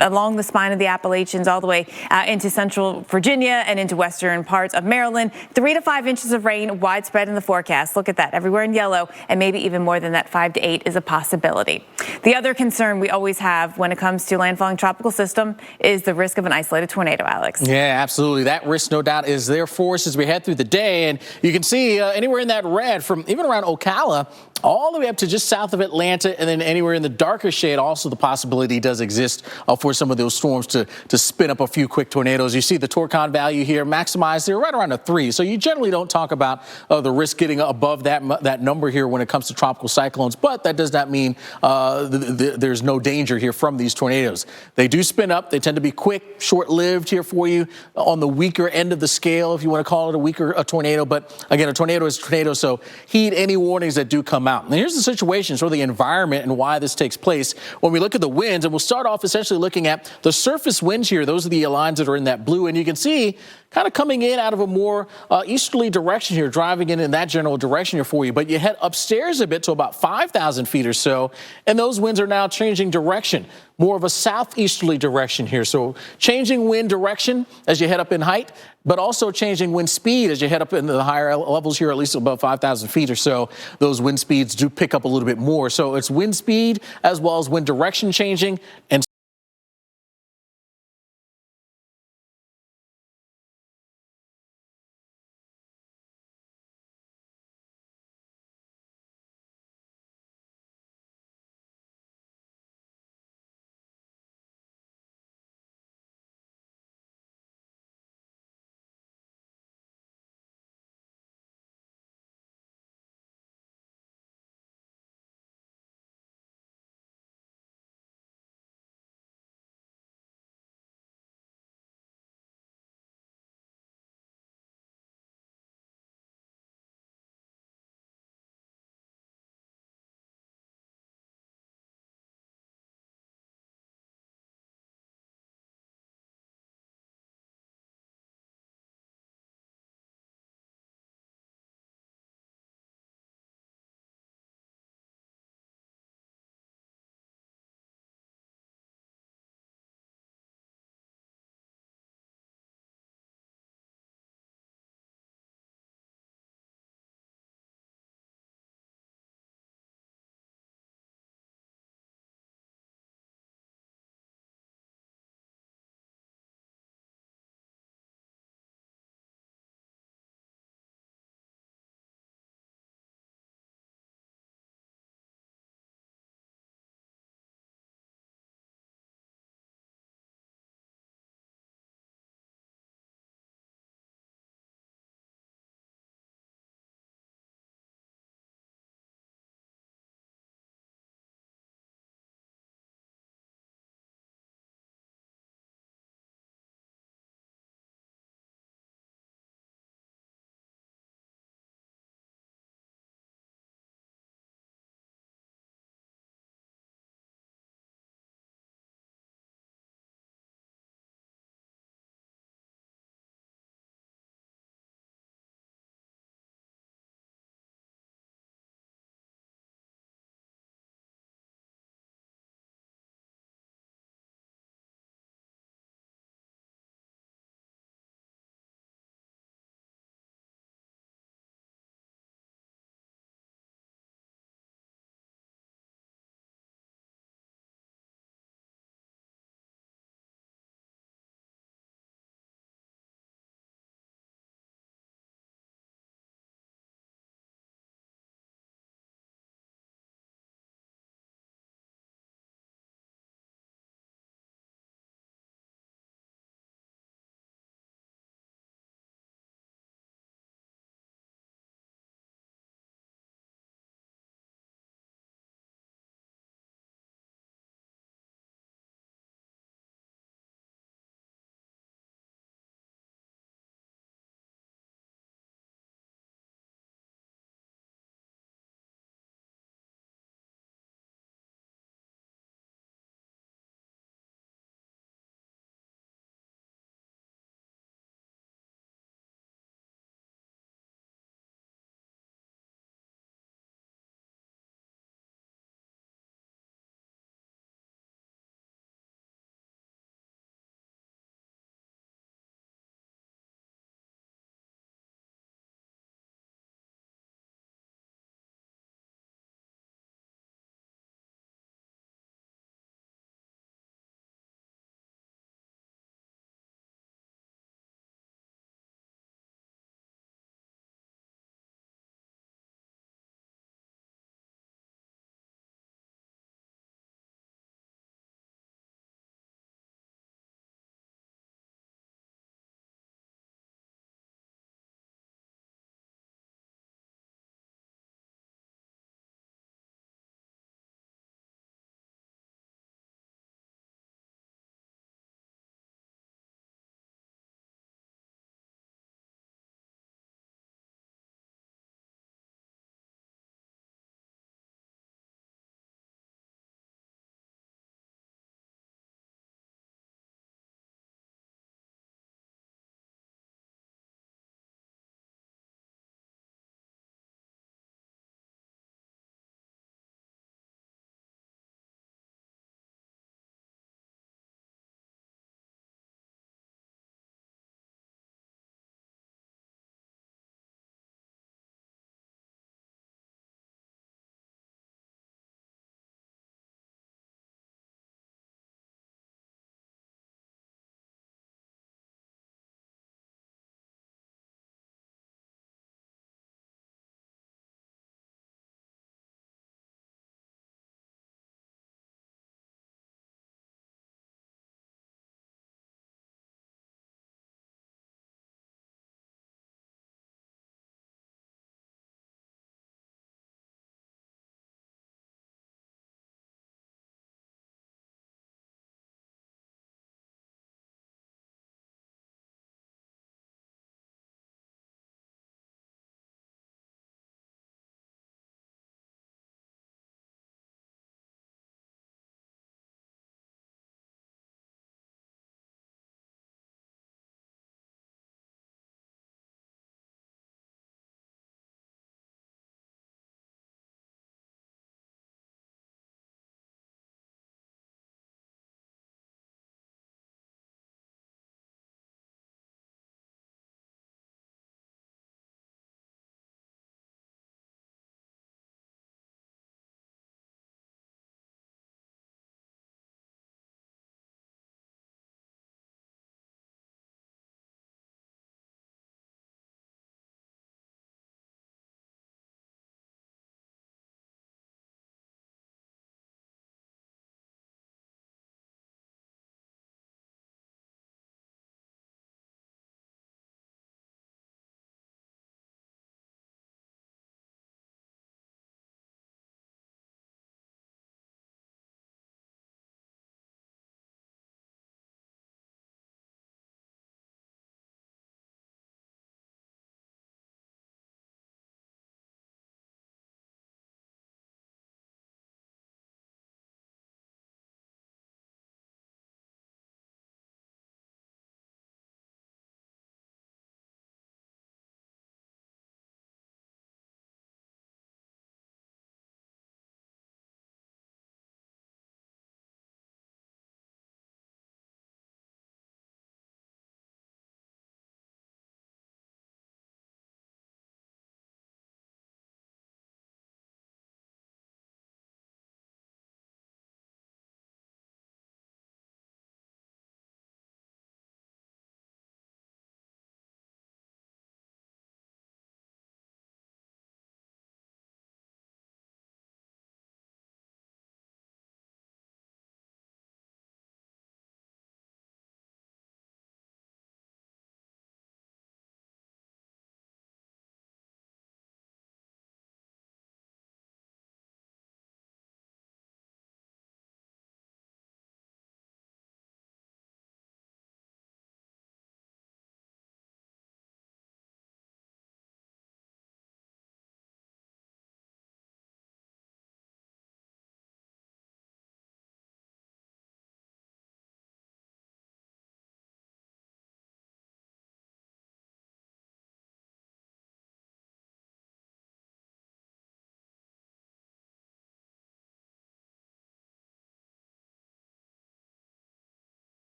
S2: along the spine of the Appalachians, all the way into central Virginia and into western parts of Maryland. 3 to 5 inches of rain widespread in the forecast. Look at that, everywhere in yellow, and maybe even more than that, 5 to 8 is a possibility. The other concern we always have when it comes to landfalling tropical system is the risk of an isolated tornado, Alex.
S1: Yeah, absolutely. That risk, no doubt, is there for us as we head through the day. And you can see anywhere in that red, from even around Ocala all the way up to just south of Atlanta, and then anywhere in the darker shade, also the possibility does exist for some of those storms to spin up a few quick tornadoes. You see the Torcon value here maximized there right around a 3. So you generally don't talk about the risk getting above that number here when it comes to tropical cyclones, but that does not mean there's no danger here from these tornadoes. They do spin up. They tend to be quick, short-lived here for you on the weaker end of the scale, if you want to call it a tornado. But again, a tornado is a tornado, so heed any warnings that do come out. And here's the situation, sort of the environment and why this takes place. When we look at the winds, and we'll start off essentially looking at the surface winds here. Those are the lines that are in that blue, and you can see kind of coming in out of a more easterly direction here, driving in that general direction here for you. But you head upstairs a bit to about 5,000 feet or so, and those winds are now changing direction, more of a southeasterly direction here. So changing wind direction as you head up in height, but also changing wind speed as you head up into the higher levels here, at least above 5,000 feet or so. Those wind speeds do pick up a little bit more. So it's wind speed as well as wind direction changing and